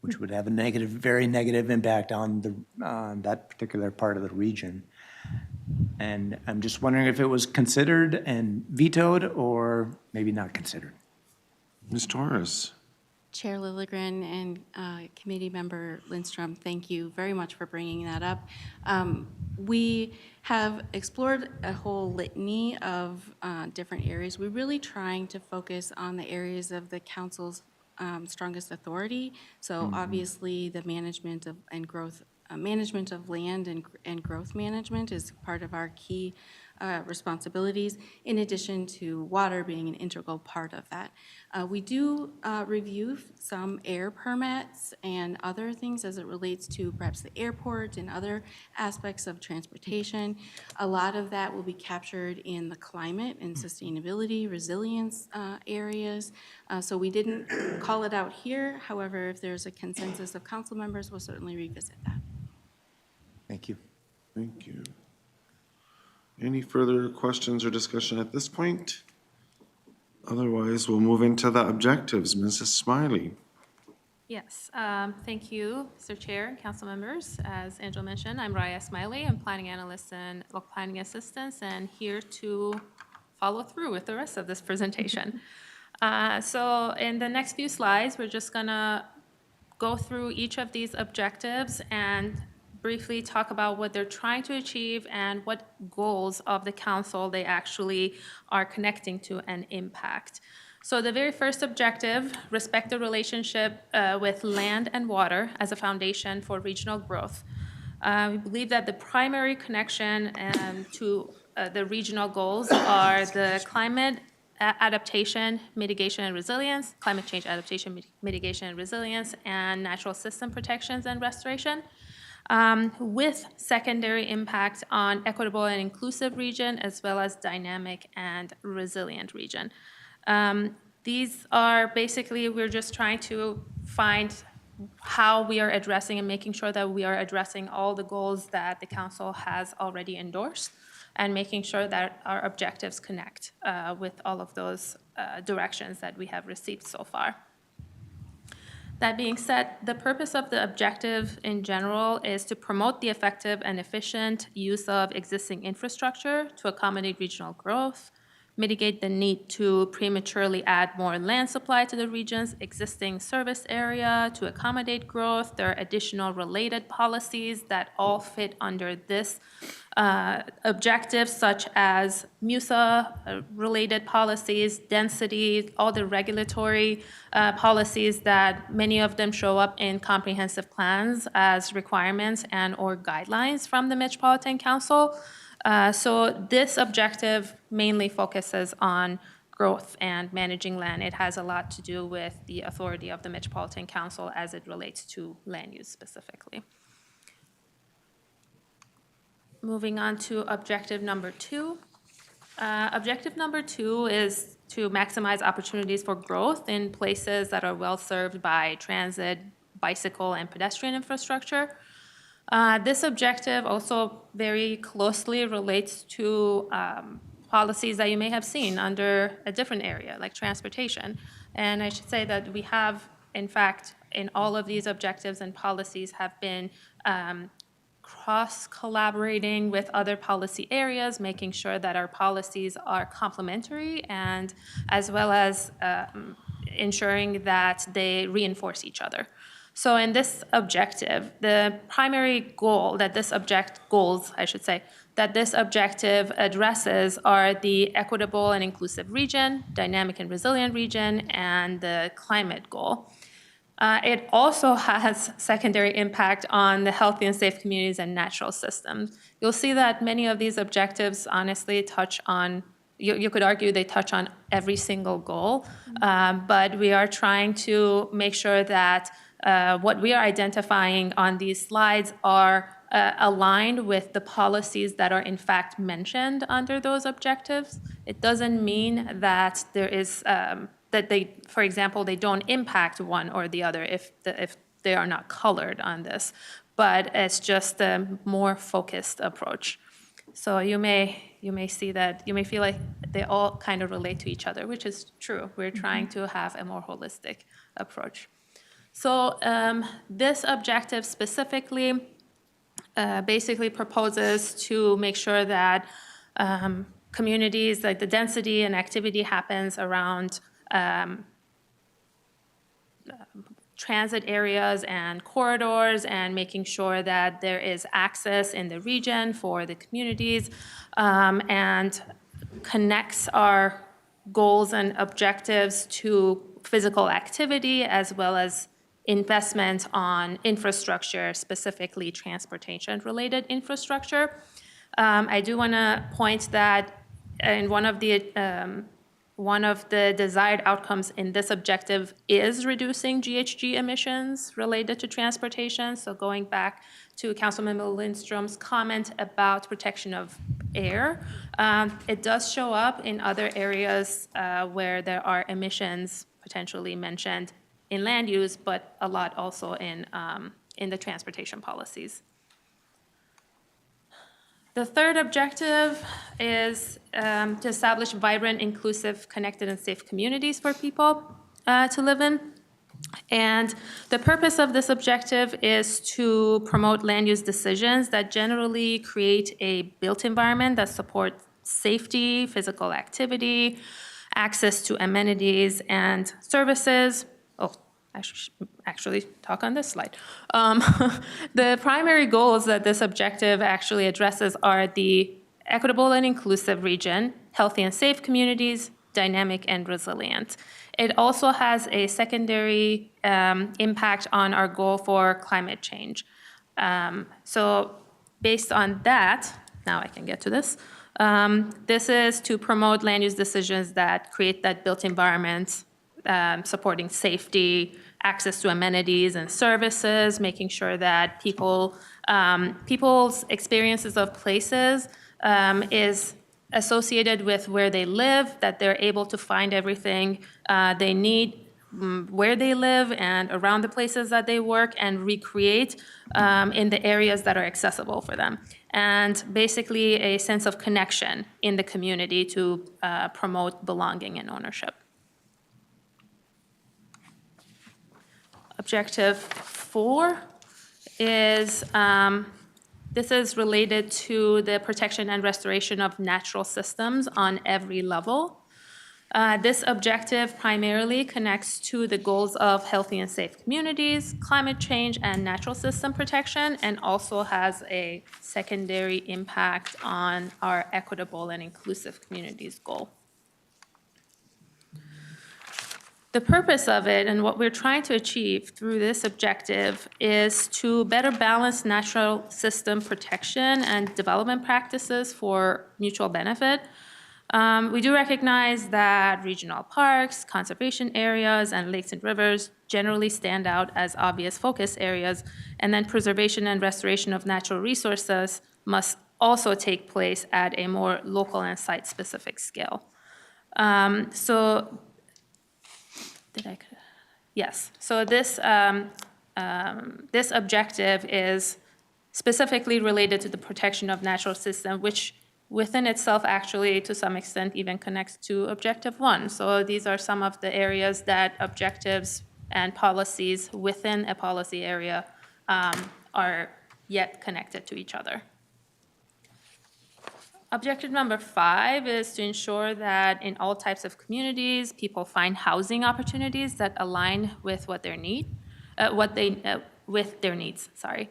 which would have a very negative impact on that particular part of the region. And I'm just wondering if it was considered and vetoed or maybe not considered. Ms. Torres? Chair Lilligren and Committee Member Lindstrom, thank you very much for bringing that up. We have explored a whole litany of different areas. We're really trying to focus on the areas of the council's strongest authority. So obviously, the management of and growth, management of land and growth management is part of our key responsibilities, in addition to water being an integral part of that. We do review some air permits and other things as it relates to perhaps the airport and other aspects of transportation. A lot of that will be captured in the climate and sustainability, resilience areas. So we didn't call it out here. However, if there's a consensus of council members, we'll certainly revisit that. Thank you. Thank you. Any further questions or discussion at this point? Otherwise, we'll move into the objectives. Mrs. Esmaeili. Yes, thank you, Mr. Chair and council members. As Angela mentioned, I'm Raya Esmaeili. I'm planning analyst and local planning assistant, and here to follow through with the rest of this presentation. So in the next few slides, we're just gonna go through each of these objectives and briefly talk about what they're trying to achieve and what goals of the council they actually are connecting to and impact. So the very first objective, respect the relationship with land and water as a foundation for regional growth. We believe that the primary connection to the regional goals are the climate adaptation, mitigation, and resilience, climate change adaptation, mitigation, and resilience, and natural system protections and restoration. With secondary impact on equitable and inclusive region, as well as dynamic and resilient region. These are basically, we're just trying to find how we are addressing and making sure that we are addressing all the goals that the council has already endorsed, and making sure that our objectives connect with all of those directions that we have received so far. That being said, the purpose of the objective in general is to promote the effective and efficient use of existing infrastructure to accommodate regional growth, mitigate the need to prematurely add more land supply to the region's existing service area to accommodate growth. There are additional related policies that all fit under this objective, such as MUSA-related policies, density, all the regulatory policies that many of them show up in comprehensive plans as requirements and or guidelines from the Metropolitan Council. So this objective mainly focuses on growth and managing land. It has a lot to do with the authority of the Metropolitan Council as it relates to land use specifically. Moving on to objective number 2. Objective number 2 is to maximize opportunities for growth in places that are well served by transit, bicycle, and pedestrian infrastructure. This objective also very closely relates to policies that you may have seen under a different area, like transportation. And I should say that we have, in fact, in all of these objectives and policies have been cross-collaborating with other policy areas, making sure that our policies are complementary, and as well as ensuring that they reinforce each other. So in this objective, the primary goal that this objective addresses are the equitable and inclusive region, dynamic and resilient region, and the climate goal. It also has secondary impact on the healthy and safe communities and natural systems. You'll see that many of these objectives honestly touch on, you could argue they touch on every single goal, but we are trying to make sure that what we are identifying on these slides are aligned with the policies that are in fact mentioned under those objectives. It doesn't mean that there is, that they, for example, they don't impact one or the other if they are not colored on this, but it's just a more focused approach. So you may see that, you may feel like they all kind of relate to each other, which is true. We're trying to have a more holistic approach. So this objective specifically basically proposes to make sure that communities, like the density and activity happens around transit areas and corridors, and making sure that there is access in the region for the communities, and connects our goals and objectives to physical activity as well as investment on infrastructure, specifically transportation-related infrastructure. I do want to point that in one of the desired outcomes in this objective is reducing GHG emissions related to transportation. So going back to Councilmember Lindstrom's comment about protection of air, it does show up in other areas where there are emissions potentially mentioned in land use, but a lot also in the transportation policies. The third objective is to establish vibrant, inclusive, connected, and safe communities for people to live in. And the purpose of this objective is to promote land use decisions that generally create a built environment that supports safety, physical activity, access to amenities and services. Oh, I should actually talk on this slide. The primary goals that this objective actually addresses are the equitable and inclusive region, healthy and safe communities, dynamic and resilient. It also has a secondary impact on our goal for climate change. So based on that, now I can get to this. This is to promote land use decisions that create that built environment, supporting safety, access to amenities and services, making sure that people's experiences of places is associated with where they live, that they're able to find everything they need where they live and around the places that they work, and recreate in the areas that are accessible for them. And basically a sense of connection in the community to promote belonging and ownership. Objective 4 is, this is related to the protection and restoration of natural systems on every level. This objective primarily connects to the goals of healthy and safe communities, climate change, and natural system protection, and also has a secondary impact on our equitable and inclusive communities goal. The purpose of it and what we're trying to achieve through this objective is to better balance natural system protection and development practices for mutual benefit. We do recognize that regional parks, conservation areas, and lakes and rivers generally stand out as obvious focus areas, and then preservation and restoration of natural resources must also take place at a more local and site-specific scale. Yes, so this objective is specifically related to the protection of natural system, which within itself actually to some extent even connects to objective 1. So these are some of the areas that objectives and policies within a policy area are yet connected to each other. Objective number 5 is to ensure that in all types of communities, people find housing opportunities that align with what their need, with their needs. Sorry.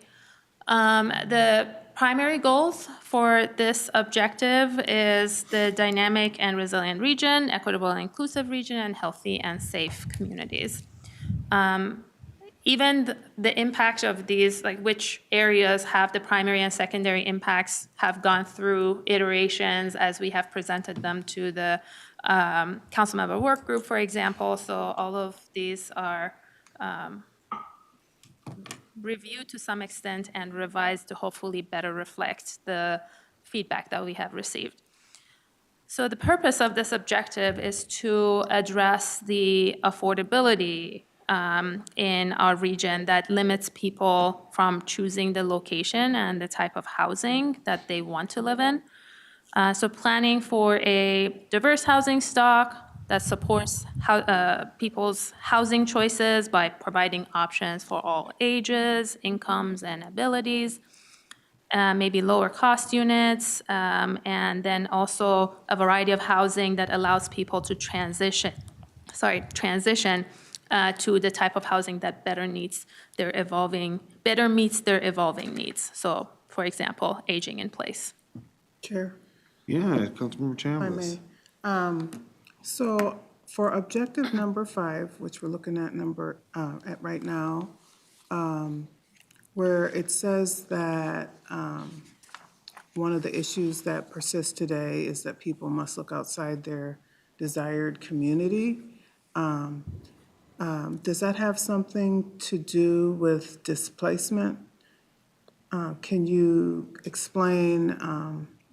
The primary goals for this objective is the dynamic and resilient region, equitable and inclusive region, and healthy and safe communities. Even the impact of these, like which areas have the primary and secondary impacts, have gone through iterations as we have presented them to the council member work group, for example. So all of these are reviewed to some extent and revised to hopefully better reflect the feedback that we have received. So the purpose of this objective is to address the affordability in our region that limits people from choosing the location and the type of housing that they want to live in. So planning for a diverse housing stock that supports people's housing choices by providing options for all ages, incomes, and abilities. Maybe lower cost units, and then also a variety of housing that allows people to transition to the type of housing that better meets their evolving needs. So, for example, aging in place. Chair, Yeah, Councilmember if I Chambliss. may. So for objective number 5, which we're looking at at right now, where it says that one of the issues that persist today is that people must look outside their desired community. Does that have something to do with displacement? Can you explain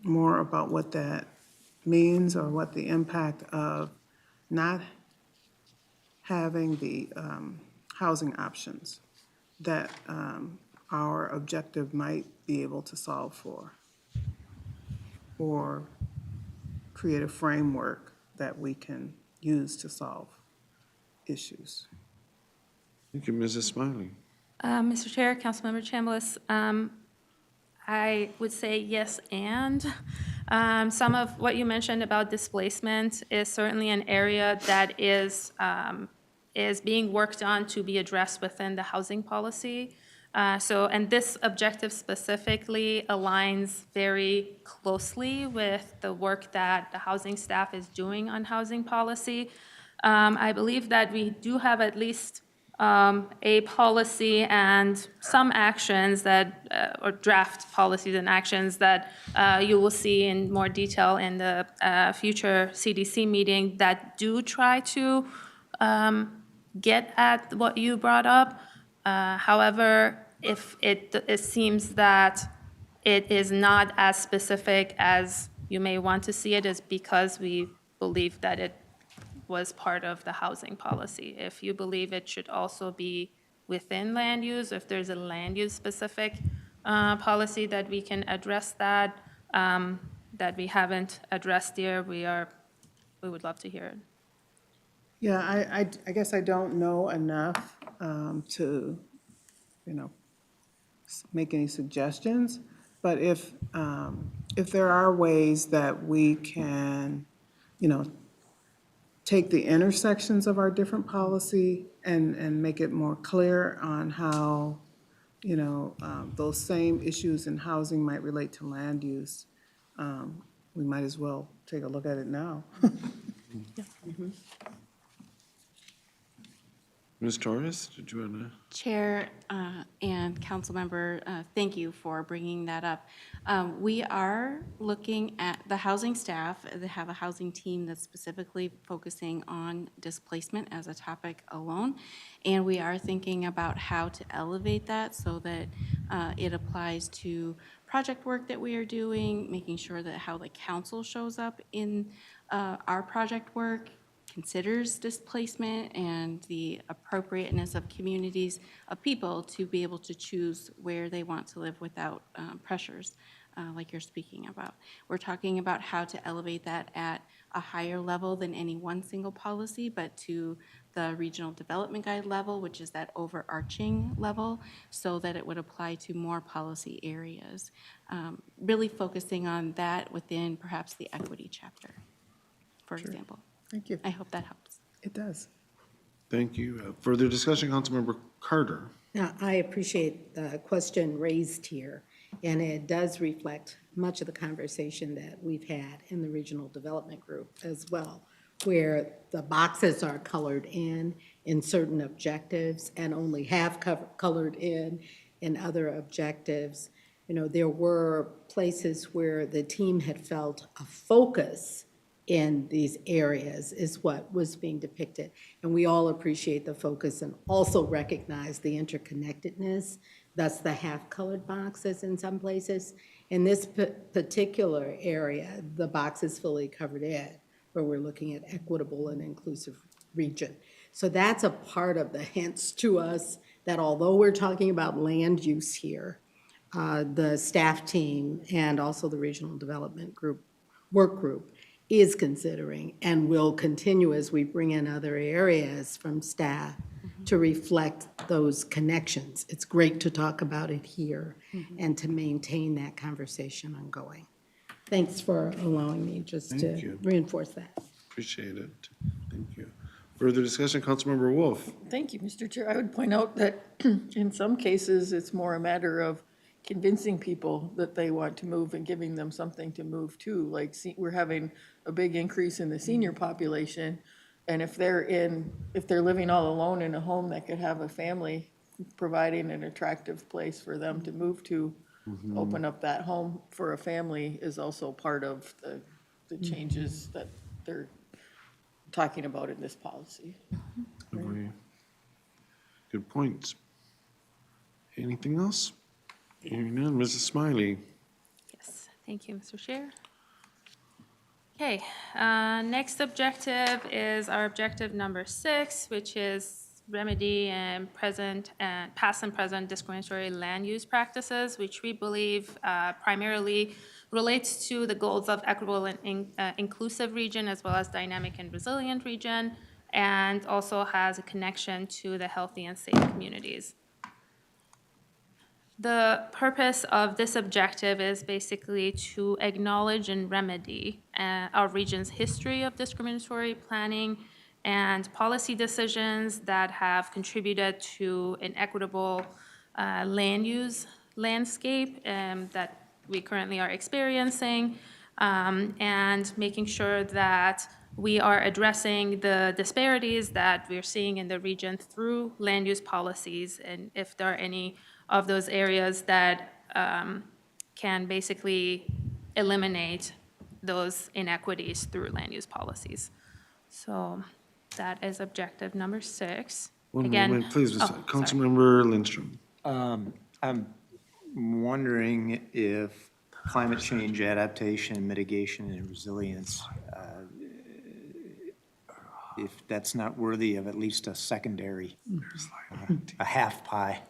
more about what that means or what the impact of not having the housing options that our objective might be able to solve for, or create a framework that we can use to solve issues? Thank you, Mrs. Smiley. Mr. Chair, Councilmember Chambliss, I would say yes, and some of what you mentioned about displacement is certainly an area that is being worked on to be addressed within the housing policy. And this objective specifically aligns very closely with the work that the housing staff is doing on housing policy. I believe that we do have at least a policy and some actions that, or draft policies and actions that you will see in more detail in the future CDC meeting that do try to get at what you brought up. However, if it seems that it is not as specific as you may want to see it, is because we believe that it was part of the housing policy. If you believe it should also be within land use, if there's a land use specific policy that we can address that we haven't addressed here, we would love to hear it. Yeah, I guess I don't know enough to, make any suggestions, but if there are ways that we can, take the intersections of our different policy and make it more clear on how, those same issues in housing might relate to land use, we might as well take a look at it now. Ms. Torres, did you want to? Chair and council member, thank you for bringing that up. We are looking at the housing staff. They have a housing team that's specifically focusing on displacement as a topic alone. And we are thinking about how to elevate that so that it applies to project work that we are doing, making sure that how the council shows up in our project work considers displacement and the appropriateness of communities of people to be able to choose where they want to live without pressures like you're speaking about. We're talking about how to elevate that at a higher level than any one single policy, but to the regional development guide level, which is that overarching level, so that it would apply to more policy areas. Really focusing on that within perhaps the equity chapter, for example. Thank you. I hope that helps. It does. Thank you. Further discussion, Councilmember Carter. Now, I appreciate the question raised here, and it does reflect much of the conversation that we've had in the Regional Development Group as well, where the boxes are colored in certain objectives and only half colored in other objectives. There were places where the team had felt a focus in these areas is what was being depicted. And we all appreciate the focus and also recognize the interconnectedness, thus the half-colored boxes in some places. In this particular area, the box is fully covered in, where we're looking at equitable and inclusive region. So that's a part of the hints to us that although we're talking about land use here, the staff team and also the regional development work group is considering and will continue as we bring in other areas from staff to reflect those connections. It's great to talk about it here and to maintain that conversation ongoing. Thanks for allowing me just Thank to you. reinforce that. Appreciate it. Thank you. Further discussion, Councilmember Wolf. Thank you, Mr. Chair. I would point out that in some cases, it's more a matter of convincing people that they want to move and giving them something to move to. Like, we're having a big increase in the senior population, and if they're living all alone in a home that could have a family, providing an attractive place for them to move to, open up that home for a family is also part of the changes that they're talking about in this policy. Agree. Good points. Anything else? Hearing none, Mrs. Esmaeili. Yes, thank you, Mr. Chair. Okay, next objective is our objective number 6, which is remedy and past and present discriminatory land use practices, which we believe primarily relates to the goals of equitable and inclusive region, as well as dynamic and resilient region, and also has a connection to the healthy and safe communities. The purpose of this objective is basically to acknowledge and remedy our region's history of discriminatory planning and policy decisions that have contributed to an equitable land use landscape that we currently are experiencing, and making sure that we are addressing the disparities that we're seeing in the region through land use policies, and if there are any of those areas that can basically eliminate those inequities through land use policies. So that is objective number 6. One Again- moment, please, Oh, sorry. Councilmember Lindstrom. I'm wondering if climate change adaptation, mitigation, and resilience, if that's not worthy of at least a secondary, a half pie.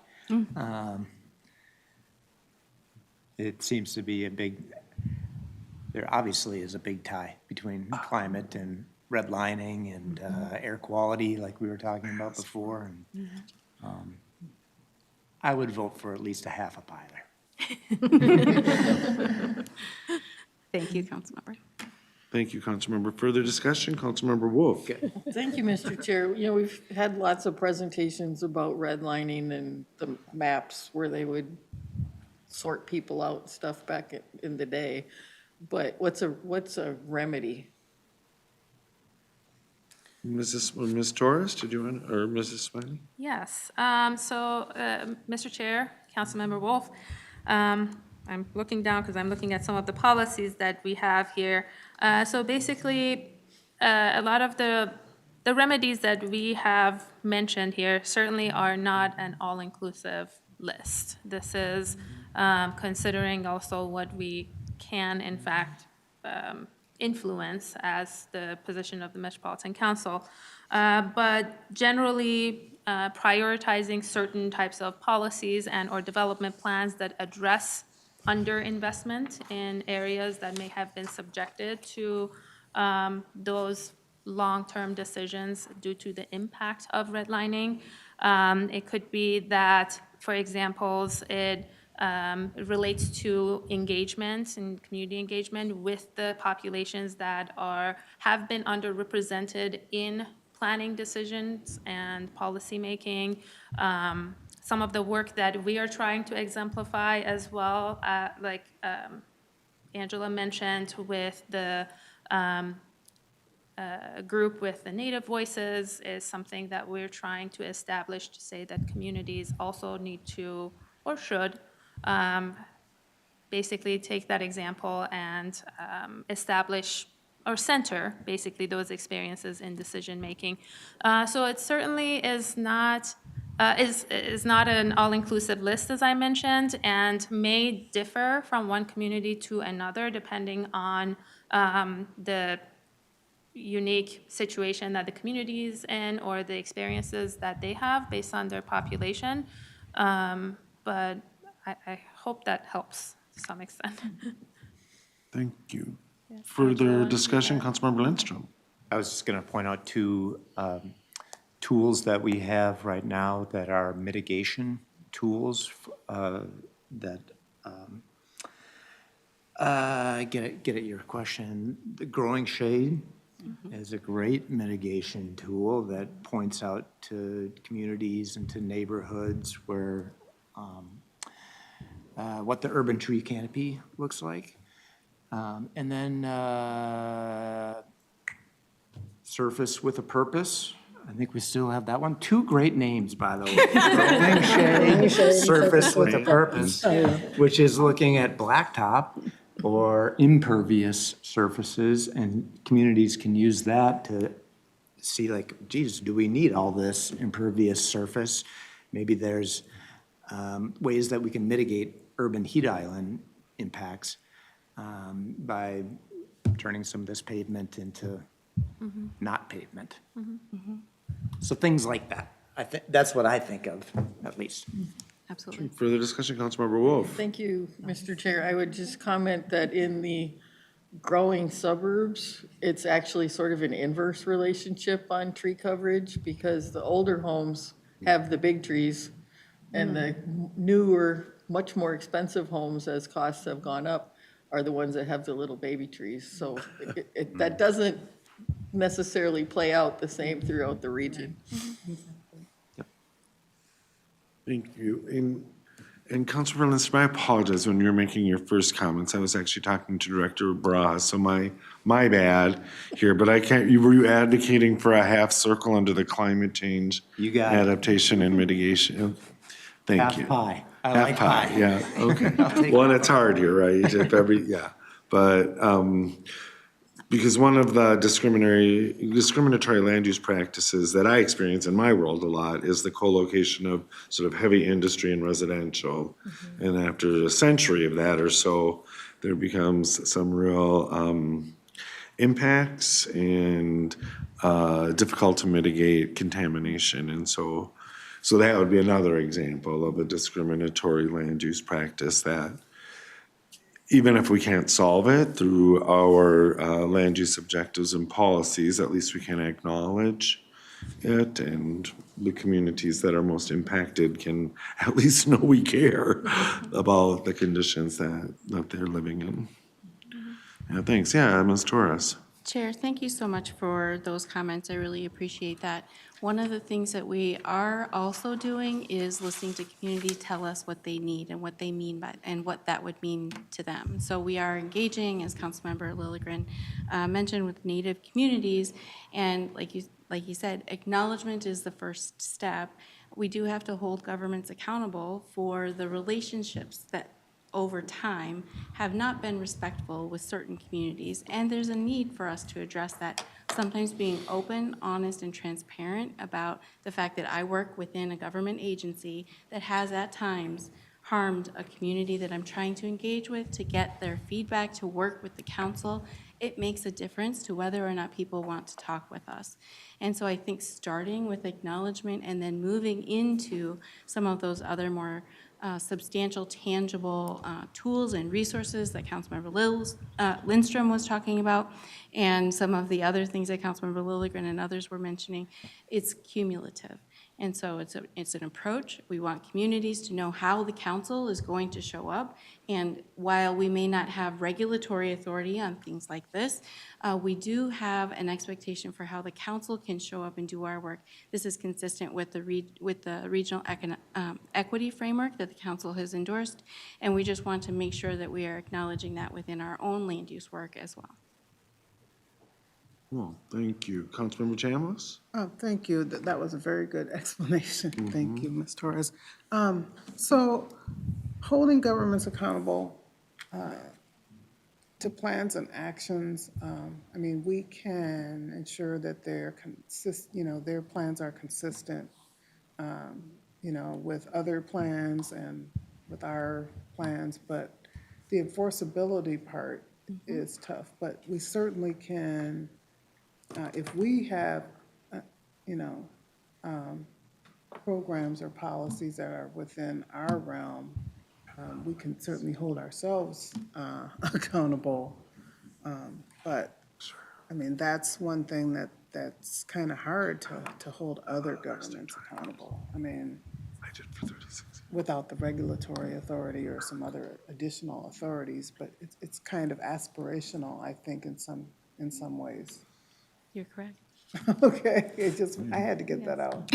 It seems to be there obviously is a big tie between climate and redlining and air quality, like we were talking about before. And I would vote for at least a half a pie there. Thank you, Councilmember. Thank you, Councilmember. Further discussion, Councilmember Wolf. Thank you, Mr. Chair. You know, we've had lots of presentations about redlining and the maps where they would sort people out and stuff back in the day. But what's a remedy? Ms. Torres, did you want, or Mrs. Esmaeili? Yes, Mr. Chair, Councilmember Wolf, I'm looking down because I'm looking at some of the policies that we have here. So basically, a lot of the remedies that we have mentioned here certainly are not an all-inclusive list. This is considering also what we can, in fact, influence as the position of the Metropolitan Council. But generally, prioritizing certain types of policies and or development plans that address underinvestment in areas that may have been subjected to those long-term decisions due to the impact of redlining. It could be that, for examples, it relates to engagement and community engagement with the populations that have been underrepresented in planning decisions and policymaking. Some of the work that we are trying to exemplify as well, like Angela mentioned with the group with the Native voices, is something that we're trying to establish to say that communities also need to or should basically take that example and establish or center, basically, those experiences in decision-making. So it certainly is not an all-inclusive list, as I mentioned, and may differ from one community to another, depending on the unique situation that the community is in or the experiences that they have based on their population. But I hope that helps to some extent. Thank you. Further discussion, Councilmember Lindstrom. I was just going to point out two tools that we have right now that are mitigation tools that get at your question. The growing shade is a great mitigation tool that points out to communities and to neighborhoods where what the urban tree canopy looks like. And then surface with a purpose. I think we still have that one. Two great names, by the way. Growing shade, surface with a purpose, which is looking at blacktop or impervious surfaces, and communities can use that to see like, geez, do we need all this impervious surface? Maybe there's ways that we can mitigate urban heat island impacts by turning some of this pavement into not pavement. So things like that. I think that's what I think of, at least. Absolutely. Further discussion, Councilmember Wolf. Thank you, Mr. Chair. I would just comment that in the growing suburbs, it's actually sort of an inverse relationship on tree coverage because the older homes have the big trees and the newer, much more expensive homes, as costs have gone up, are the ones that have the little baby trees. So that doesn't necessarily play out the same throughout the region. Thank you. And Councilmember Lindstrom, I apologize when you were making your first comments. I was actually talking to Director Bras, so my bad here. But I can't. Were you advocating for a half circle under the climate change You got it. adaptation and mitigation? Thank Half you. pie. I Half like pie. pie. Yeah. Okay. take Well, and it's hard here, right? But because one of the discriminatory land use practices that I experience in my world a lot is the co-location of sort of heavy industry and residential. And after a century of that or so, there becomes some real impacts and difficult to mitigate contamination. And so that would be another example of a discriminatory land use practice that even if we can't solve it through our land use objectives and policies, at least we can acknowledge it, and the communities that are most impacted can at least know we care about the conditions that they're living in. Yeah, thanks. Yeah, Ms. Torres. Chair, thank you so much for those comments. I really appreciate that. One of the things that we are also doing is listening to community tell us what they need and what they mean by, and what that would mean to them. So we are engaging, as Councilmember Lilligren mentioned, with Native communities. And like you said, acknowledgement is the first step. We do have to hold governments accountable for the relationships that over time have not been respectful with certain communities, and there's a need for us to address that. Sometimes being open, honest, and transparent about the fact that I work within a government agency that has at times harmed a community that I'm trying to engage with, to get their feedback, to work with the council, it makes a difference to whether or not people want to talk with us. And so I think starting with acknowledgement and then moving into some of those other more substantial, tangible tools and resources that Councilmember Lindstrom was talking about, and some of the other things that Councilmember Lilligren and others were mentioning, it's cumulative. And so it's an approach. We want communities to know how the council is going to show up. And while we may not have regulatory authority on things like this, we do have an expectation for how the council can show up and do our work. This is consistent with the regional equity framework that the council has endorsed. And we just want to make sure that we are acknowledging that within our own land use work as well. Well, thank you. Councilmember Chambliss? Oh, thank you. That was a very good explanation. Thank you, Ms. Torres. So holding governments accountable to plans and actions, I mean, we can ensure that their plans are consistent, with other plans and with our plans, but the enforceability part is tough. But we certainly can, if we have, you know, programs or policies that are within our realm, we can certainly hold ourselves accountable. But, I mean, that's one thing that's kind of hard to hold other governments accountable. I mean, without the regulatory authority or some other additional authorities, but it's kind of aspirational, I think, in some ways. You're correct. Okay, I had to get that out.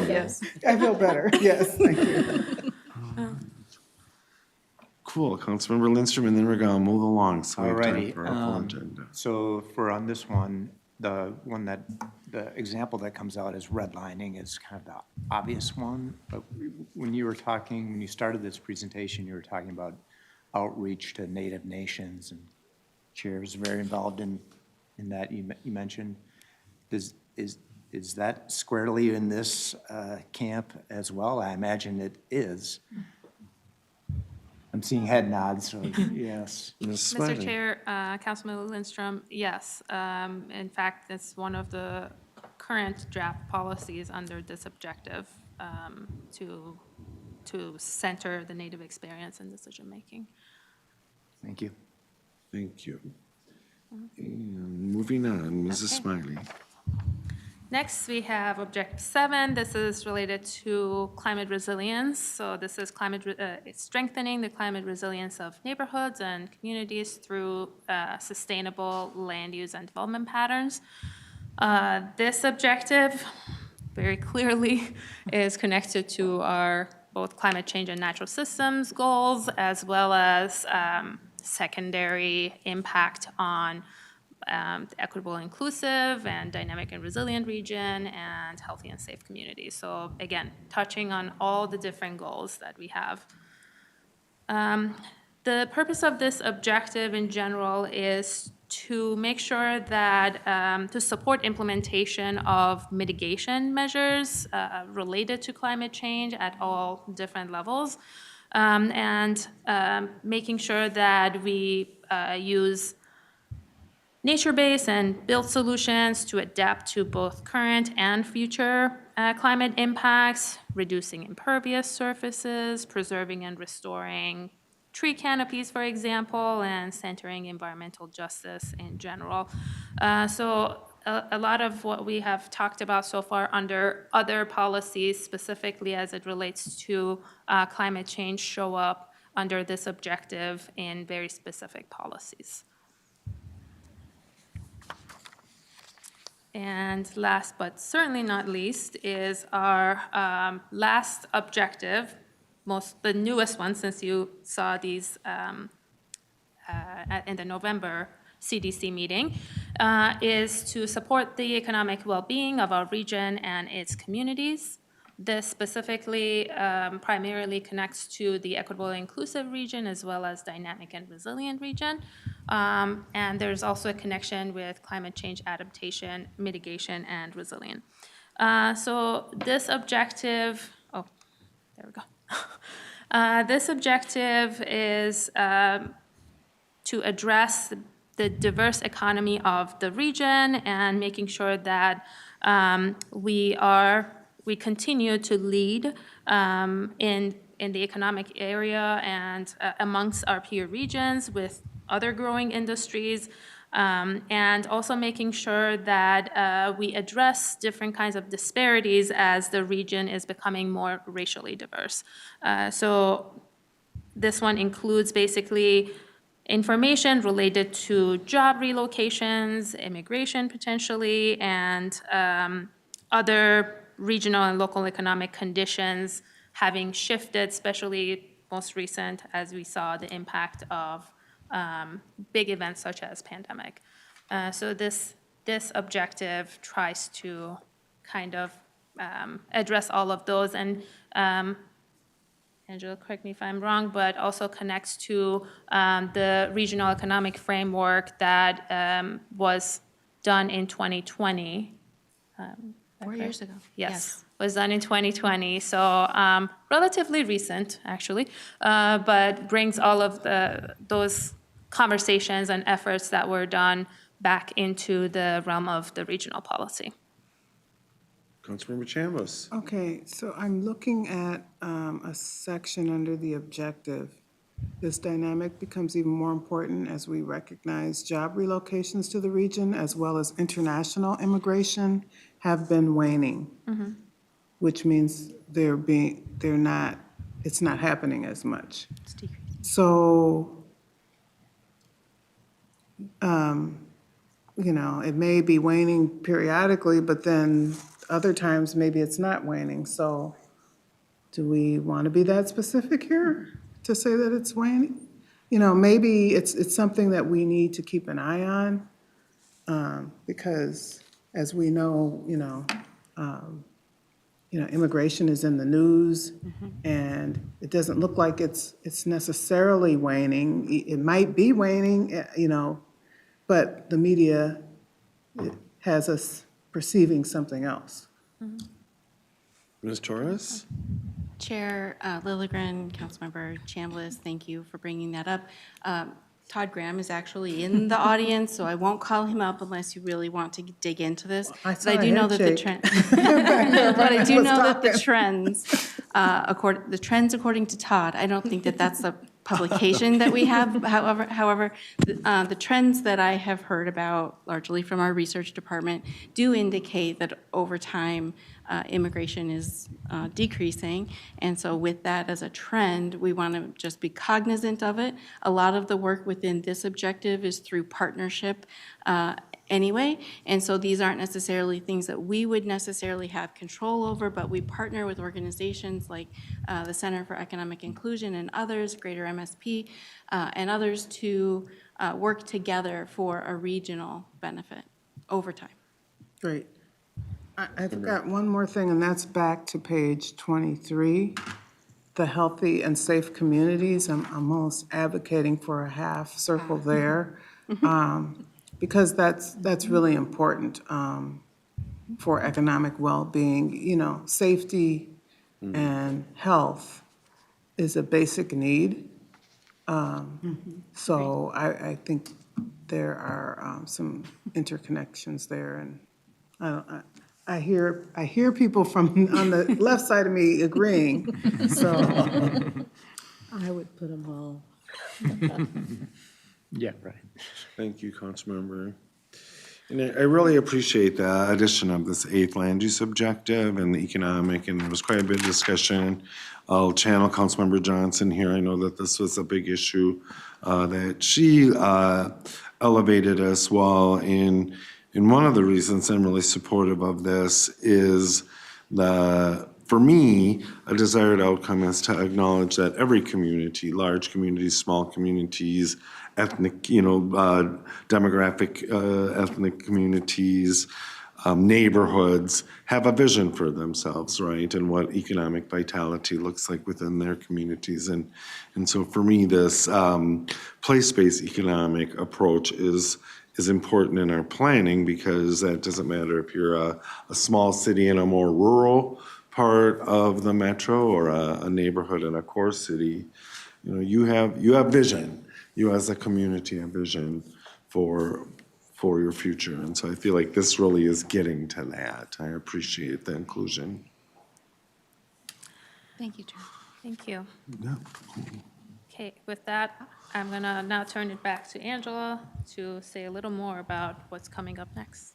Yes. I feel better, yes, thank you. Cool, Councilmember Lindstrom, and then we're gonna move along, so we have time Alrighty, for our full agenda. so for on this one, the example that comes out as redlining is kind of the obvious one. But when you started this presentation, you were talking about outreach to Native nations, and Chair is very involved in that you mentioned. Is that squarely in this camp as well? I imagine it is. I'm seeing head nods, so yes. Ms. Mr. Smiley. Chair, Councilmember Lindstrom, yes. In fact, it's one of the current draft policies under this objective to center the Native experience in decision-making. Thank you. Thank you. And moving on, Mrs. Okay. Smiley. Next, we have Objective 7. This is related to climate resilience. So this is strengthening the climate resilience of neighborhoods and communities through sustainable land use and development patterns. This objective very clearly is connected to our both climate change and natural systems goals, as well as secondary impact on equitable, inclusive, and dynamic and resilient region, and healthy and safe communities. So again, touching on all the different goals that we have. The purpose of this objective in general is to make sure that, to support implementation of mitigation measures related to climate change at all different levels, and making sure that we use nature-based and built solutions to adapt to both current and future climate impacts, reducing impervious surfaces, preserving and restoring tree canopies, for example, and centering environmental justice in general. So a lot of what we have talked about so far under other policies, specifically as it relates to climate change, show up under this objective in very specific policies. And last but certainly not least is our last objective, the newest one since you saw these in the November CDC meeting, is to support the economic well-being of our region and its communities. This specifically primarily connects to the equitable and inclusive region as well as dynamic and resilient region. And there's also a connection with climate change adaptation, mitigation, and resilience. So this objective, there we go. This objective is to address the diverse economy of the region and making sure that we continue to lead in the economic area and amongst our peer regions with other growing industries, and also making sure that we address different kinds of disparities as the region is becoming more racially diverse. So this one includes basically information related to job relocations, immigration potentially, and other regional and local economic conditions having shifted, especially most recent as we saw the impact of big events such as pandemic. So this objective tries to kind of address all of those and Angela, correct me if I'm wrong, but also connects to the regional economic framework that was done in 2020. 4 years ago. Yes, was done in 2020, so relatively recent, actually, but brings all of those conversations and efforts that were done back into the realm of the regional policy. Councilmember Chambliss. Okay, so I'm looking at a section under the objective. This dynamic becomes even more important as we recognize job relocations to the region as well as international immigration have been waning, which means it's not happening as much. So, it may be waning periodically, but then other times maybe it's not waning. So do we want to be that specific here to say that it's waning? Maybe it's something that we need to keep an eye on because as we know, immigration is in the news and it doesn't look like it's necessarily waning. It might be waning, but the media has us perceiving something else. Ms. Torres? Chair Lilligren, Councilmember Chambliss, thank you for bringing that up. Todd Graham is actually in the audience, so I won't call him up unless you really want to dig into this. I But saw I do a know that the head trend, shake. but I do was know that the talking. trends, the trends according to Todd, I don't think that that's the publication that we have. However, the trends that I have heard about, largely from our research department, do indicate that over time, immigration is decreasing. And so with that as a trend, we want to just be cognizant of it. A lot of the work within this objective is through partnership anyway. And so these aren't necessarily things that we would necessarily have control over, but we partner with organizations like the Center for Economic Inclusion and others, Greater MSP, and others to work together for a regional benefit over time. Great. I forgot one more thing, and that's back to page 23, the healthy and safe communities. I'm almost advocating for a half circle there, because that's really important for economic well-being. Safety and health is a basic need. So I think there are some interconnections there, and I hear people from on the left side of me agreeing, so. I would put them all. Yeah, right. Thank you, Councilmember. And I really appreciate the addition of this 8th land use objective and the economic, and there was quite a bit of discussion. I'll channel Councilmember Johnson here. I know that this was a big issue that she elevated as well. And one of the reasons I'm really supportive of this is for me, a desired outcome is to acknowledge that every community, large communities, small communities, ethnic, demographic, ethnic communities, neighborhoods have a vision for themselves, right? And what economic vitality looks like within their communities. And so for me, this place-based economic approach is important in our planning, because that doesn't matter if you're a small city in a more rural part of the metro or a neighborhood in a core city. You have vision. You as a community have vision for your future. And so I feel like this really is getting to that. I appreciate the inclusion. Thank you, Chair. Thank you. Yeah. Okay, with that, I'm going to now turn it back to Angela to say a little more about what's coming up next.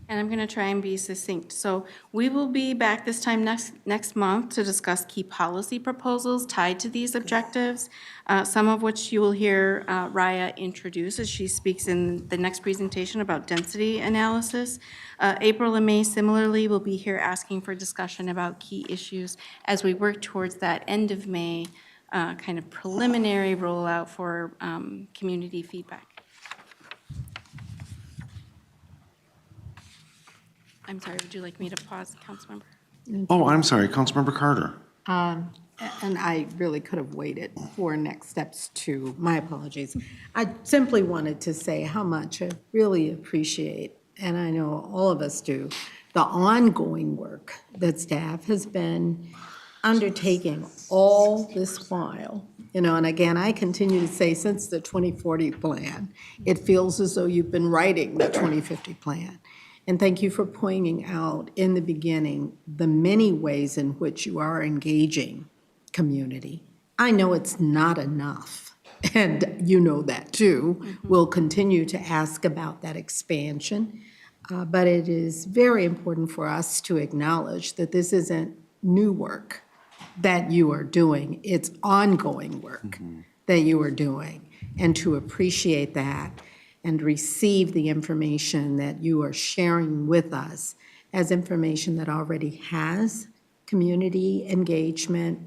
And I'm going to try and be succinct. So we will be back this time next month to discuss key policy proposals tied to these objectives, some of which you will hear Raya introduce as she speaks in the next presentation about density analysis. April and May similarly will be here asking for discussion about key issues as we work towards that end of May kind of preliminary rollout for community feedback. I'm sorry, would you like me to pause, Councilmember? Oh, I'm sorry, Councilmember Carter. And I really could have waited for next steps too. My apologies. I simply wanted to say how much I really appreciate, and I know all of us do, the ongoing work that staff has been undertaking all this while. You know, and again, I continue to say, since the 2040 plan, it feels as though you've been writing the 2050 plan. And thank you for pointing out in the beginning the many ways in which you are engaging community. I know it's not enough, and you know that too. We'll continue to ask about that expansion, but it is very important for us to acknowledge that this isn't new work that you are doing. It's ongoing work that you are doing, and to appreciate that and receive the information that you are sharing with us as information that already has community engagement,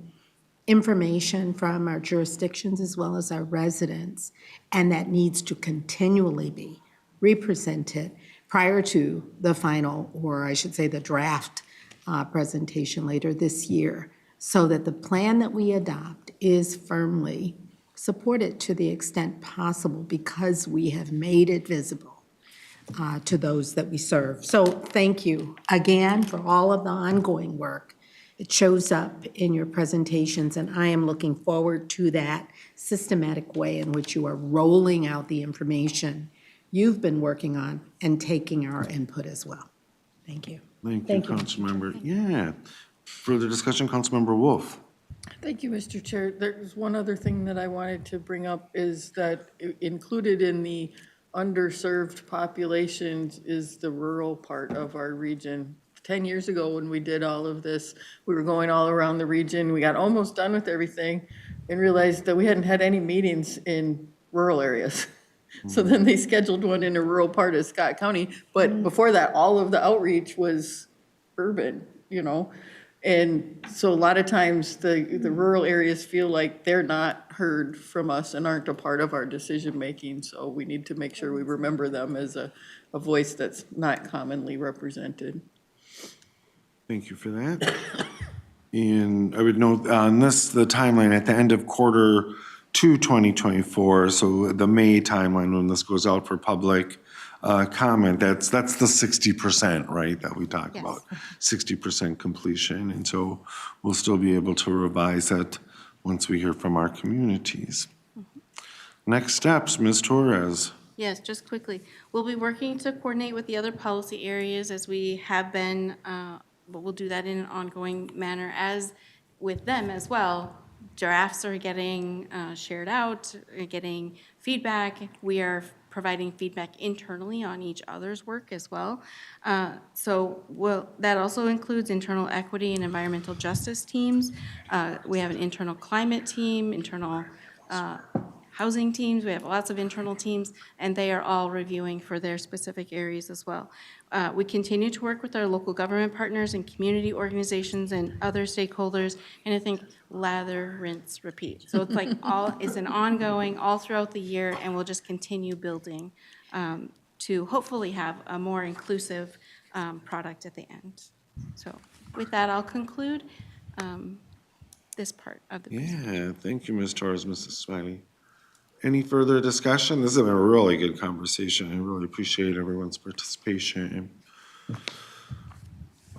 information from our jurisdictions as well as our residents, and that needs to continually be represented prior to the final, or I should say the draft presentation later this year, so that the plan that we adopt is firmly supported to the extent possible because we have made it visible to those that we serve. So thank you again for all of the ongoing work. It shows up in your presentations, and I am looking forward to that systematic way in which you are rolling out the information you've been working on and taking our input as well. Thank you. Thank you, Councilmember. Yeah. Further discussion, Councilmember Wolf. Thank you, Mr. Chair. There's one other thing that I wanted to bring up is that included in the underserved populations is the rural part of our region. 10 years ago when we did all of this, we were going all around the region. We got almost done with everything and realized that we hadn't had any meetings in rural areas. So then they scheduled one in a rural part of Scott County. But before that, all of the outreach was urban, you know? And so a lot of times the rural areas feel like they're not heard from us and aren't a part of our decision-making. So we need to make sure we remember them as a voice that's not commonly represented. Thank you for that. And I would note on this, the timeline at the end of quarter 2, 2024, so the May timeline when this goes out for public comment, that's the 60%, right, that we talked Yes. about, 60% completion. And so we'll still be able to revise that once we hear from our communities. Next steps, Ms. Torres. Yes, just quickly. We'll be working to coordinate with the other policy areas as we have been, but we'll do that in an ongoing manner as with them as well. Drafts are getting shared out, getting feedback. We are providing feedback internally on each other's work as well. That also includes internal equity and environmental justice teams. We have an internal climate team, internal housing teams. We have lots of internal teams, and they are all reviewing for their specific areas as well. We continue to work with our local government partners and community organizations and other stakeholders, and I think lather, rinse, repeat. So it's like it's an ongoing all throughout the year, and we'll just continue building to hopefully have a more inclusive product at the end. So with that, I'll conclude this part of the presentation. Yeah, thank you, Ms. Torres, Mrs. Esmaeili. Any further discussion? This has been a really good conversation. I really appreciate everyone's participation.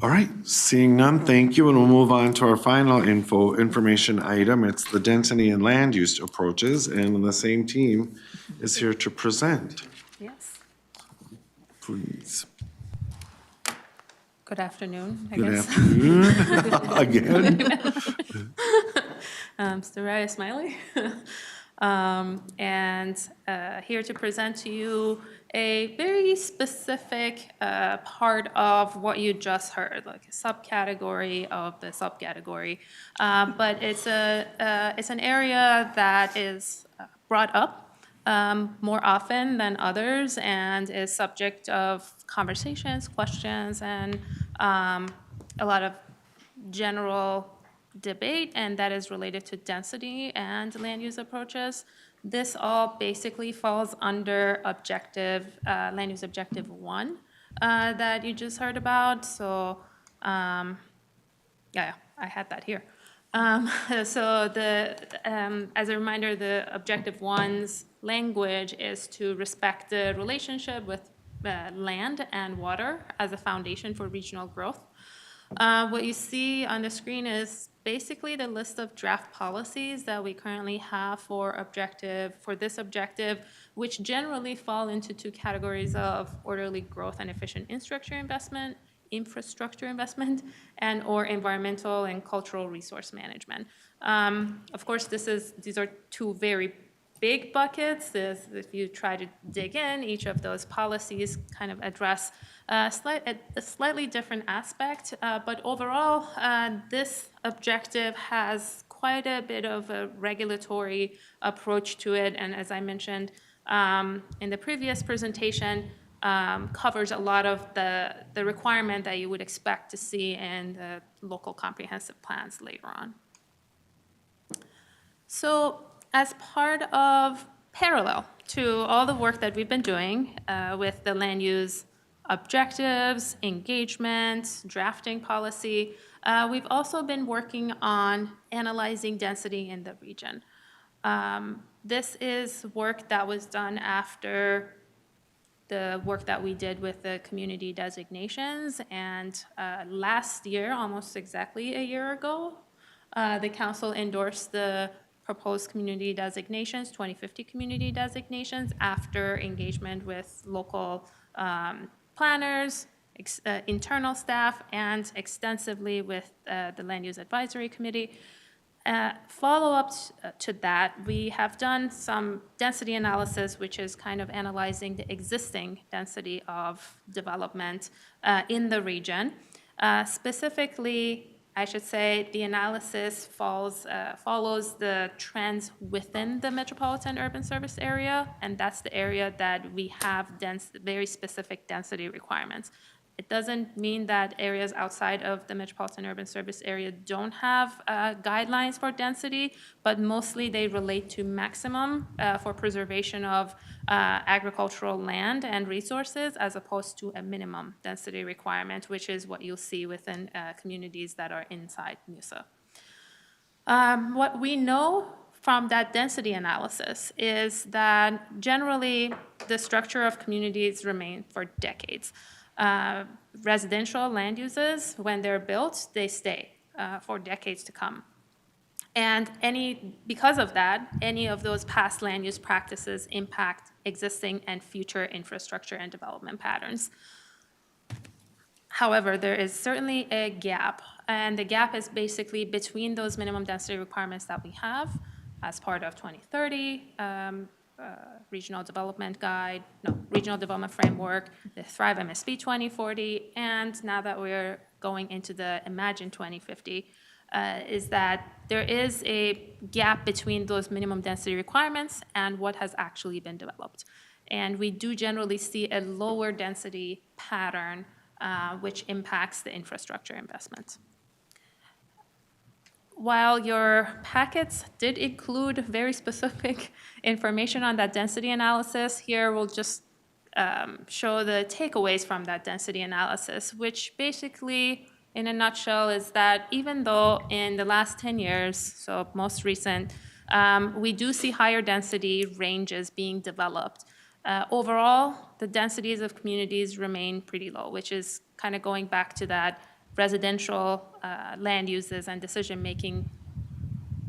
All right, seeing none, thank you, and we'll move on to our final information item. It's the density and land use approaches, and the same team is here to present. Yes. Please. Good afternoon, I Good guess. afternoon, again. Mr. Raya Esmaeili. And here to present to you a very specific part of what you just heard, like a subcategory of the subcategory. But it's an area that is brought up more often than others and is subject of conversations, questions, and a lot of general debate, and that is related to density and land use approaches. This all basically falls under land use objective 1 that you just heard about. So, yeah, I had that here. So as a reminder, the objective one's language is to respect the relationship with land and water as a foundation for regional growth. What you see on the screen is basically the list of draft policies that we currently have for this objective, which generally fall into two categories of orderly growth and efficient infrastructure investment, and or environmental and cultural resource management. Of course, these are two very big buckets. If you try to dig in, each of those policies kind of address a slightly different aspect, but overall, this objective has quite a bit of a regulatory approach to it, and as I mentioned in the previous presentation, covers a lot of the requirement that you would expect to see in the local comprehensive plans later on. So as part of parallel to all the work that we've been doing with the land use objectives, engagement, drafting policy, we've also been working on analyzing density in the region. This is work that was done after the work that we did with the community designations, and last year, almost exactly a year ago, the council endorsed the proposed community designations, 2050 community designations, after engagement with local planners, internal staff, and extensively with the Land Use Advisory Committee. Follow-up to that, we have done some density analysis, which is kind of analyzing the existing density of development in the region. Specifically, I should say the analysis follows the trends within the Metropolitan Urban Service Area, and that's the area that we have very specific density requirements. It doesn't mean that areas outside of the Metropolitan Urban Service Area don't have guidelines for density, but mostly they relate to maximum for preservation of agricultural land and resources, as opposed to a minimum density requirement, which is what you'll see within communities that are inside MUSA. What we know from that density analysis is that generally the structure of communities remain for decades. Residential land uses, when they're built, they stay for decades to come. And because of that, any of those past land use practices impact existing and future infrastructure and development patterns. However, there is certainly a gap, and the gap is basically between those minimum density requirements that we have as part of 2030, Regional Development Framework, the Thrive MSP 2040, and now that we're going into the Imagine 2050, is that there is a gap between those minimum density requirements and what has actually been developed. And we do generally see a lower density pattern, which impacts the infrastructure investment. While your packets did include very specific information on that density analysis, here we'll just show the takeaways from that density analysis, which basically, in a nutshell, is that even though in the last 10 years, so most recent, we do see higher density ranges being developed, overall, the densities of communities remain pretty low, which is kind of going back to that residential land uses and decision-making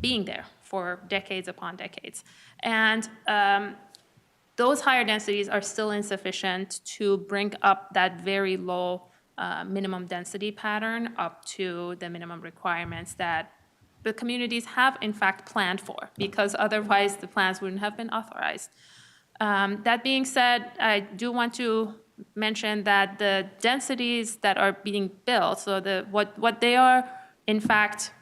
being there for decades upon decades. And those higher densities are still insufficient to bring up that very low minimum density pattern up to the minimum requirements that the communities have in fact planned for, because otherwise the plans wouldn't have been authorized. That being said, I do want to mention that the densities that are being built, so what they are in fact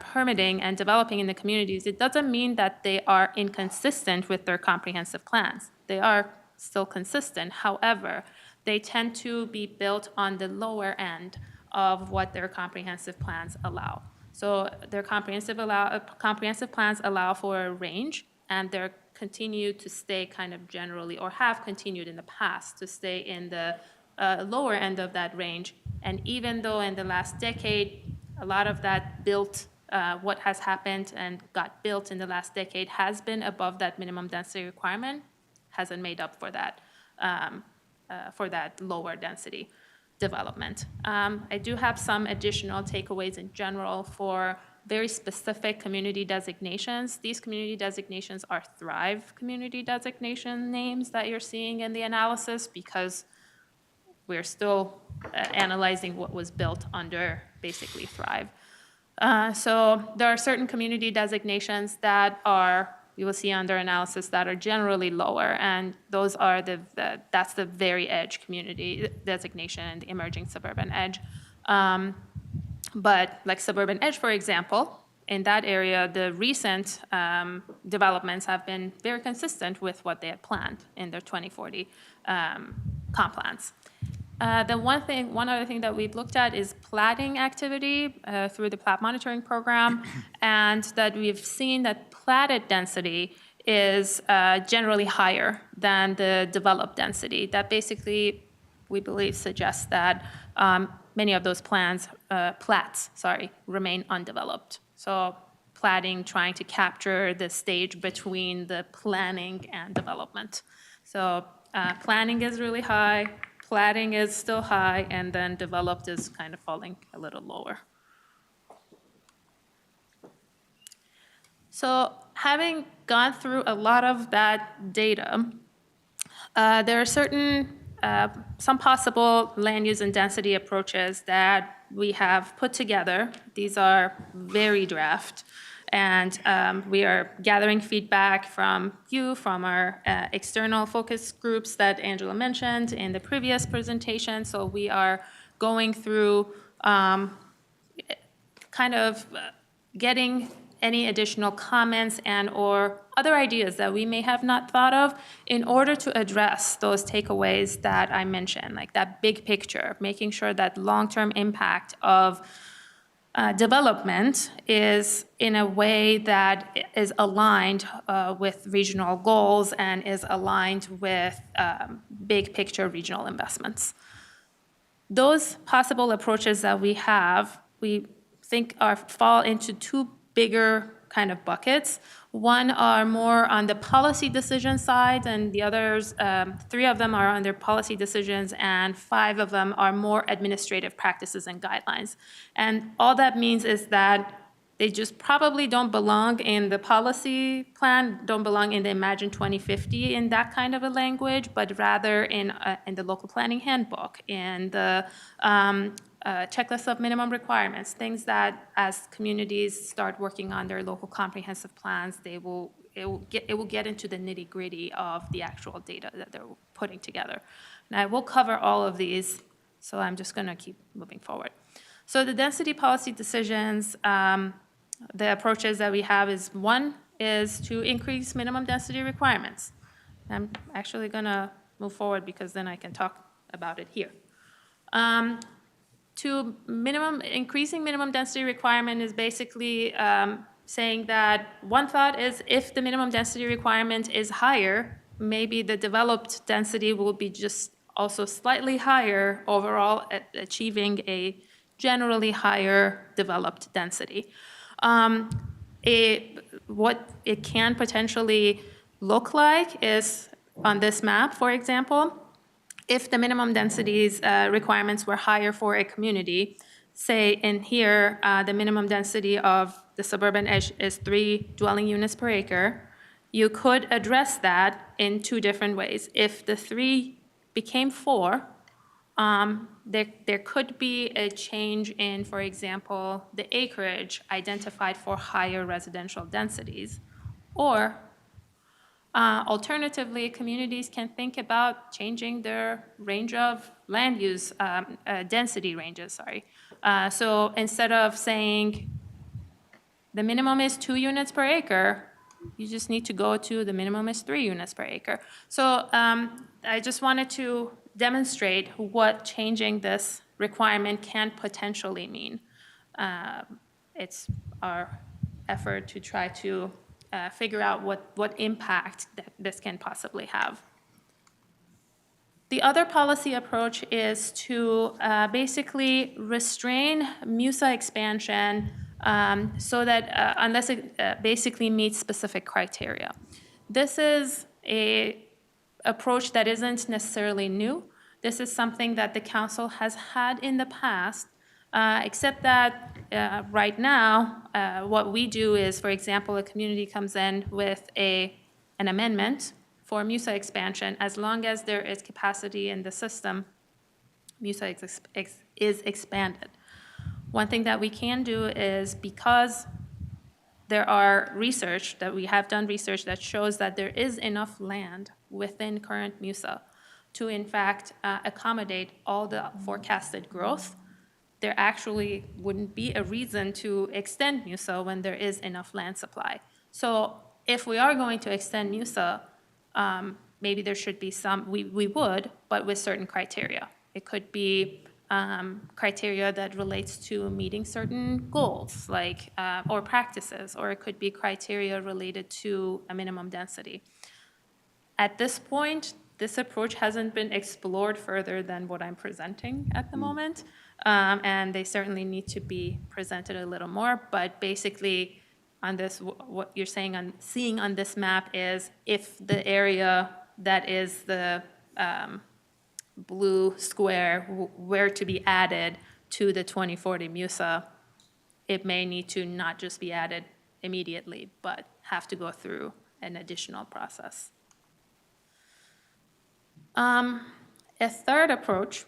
permitting and developing in the communities, it doesn't mean that they are inconsistent with their comprehensive plans. They are still consistent. However, they tend to be built on the lower end of what their comprehensive plans allow. So their comprehensive plans allow for a range, and they're continue to stay kind of generally, or have continued in the past to stay in the lower end of that range. And even though in the last decade, a lot of that built what has happened and got built in the last decade has been above that minimum density requirement, hasn't made up for that lower density development. I do have some additional takeaways in general for very specific community designations. These community designations are Thrive community designation names that you're seeing in the analysis because we're still analyzing what was built under basically Thrive. So there are certain community designations that are, you will see under analysis, that are generally lower, and those are that's the very edge community designation and the emerging suburban edge. But like suburban edge, for example, in that area, the recent developments have been very consistent with what they had planned in their 2040 comp plans. One other thing that we've looked at is platting activity through the plat monitoring program, and that we've seen that platted density is generally higher than the developed density. That basically, we believe, suggests that many of those plats, remain undeveloped. So platting, trying to capture the stage between the planning and development. So planning is really high, platting is still high, and then developed is kind of falling a little lower. So having gone through a lot of that data, there are some possible land use and density approaches that we have put together. These are very draft, and we are gathering feedback from you, from our external focus groups that Angela mentioned in the previous presentation. So we are going through kind of getting any additional comments and or other ideas that we may have not thought of in order to address those takeaways that I mentioned, like that big picture, making sure that long-term impact of development is in a way that is aligned with regional goals and is aligned with big picture regional investments. Those possible approaches that we have, we think fall into two bigger kind of buckets. One are more on the policy decision side, and the others, 3 of them are on their policy decisions, and 5 of them are more administrative practices and guidelines. And all that means is that they just probably don't belong in the policy plan, don't belong in the Imagine 2050 in that kind of a language, but rather in the local planning handbook, in the checklist of minimum requirements, things that as communities start working on their local comprehensive plans, it will get into the nitty-gritty of the actual data that they're putting together. And I will cover all of these, so I'm just going to keep moving forward. So the density policy decisions, the approaches that we have is, one is to increase minimum density requirements. I'm actually going to move forward because then I can talk about it here. Increasing minimum density requirement is basically saying that one thought is if the minimum density requirement is higher, maybe the developed density will be just also slightly higher overall at achieving a generally higher developed density. What it can potentially look like is on this map, for example, if the minimum densities requirements were higher for a community, say in here, the minimum density of the suburban edge is 3 dwelling units per acre, you could address that in 2 different ways. If the 3 became 4, there could be a change in, for example, the acreage identified for higher residential densities, or alternatively, communities can think about changing their range of land use, density ranges, So instead of saying the minimum is 2 units per acre, you just need to go to the minimum is 3 units per acre. So I just wanted to demonstrate what changing this requirement can potentially mean. It's our effort to try to figure out what impact that this can possibly have. The other policy approach is to basically restrain MUSA expansion so that unless it basically meets specific criteria. This is a approach that isn't necessarily new. This is something that the council has had in the past, except that right now, what we do is, for example, a community comes in with an amendment for MUSA expansion. As long as there is capacity in the system, MUSA is expanded. One thing that we can do is, because there are research that we have done research that shows that there is enough land within current MUSA to in fact accommodate all the forecasted growth, there actually wouldn't be a reason to extend MUSA when there is enough land supply. So if we are going to extend MUSA, maybe there should be some, we would, but with certain criteria. It could be criteria that relates to meeting certain goals, like, or practices, or it could be criteria related to a minimum density. At this point, this approach hasn't been explored further than what I'm presenting at the moment, and they certainly need to be presented a little more, but basically, on this, what you're seeing on this map is if the area that is the blue square were to be added to the 2040 MUSA, it may need to not just be added immediately, but have to go through an additional process. A third approach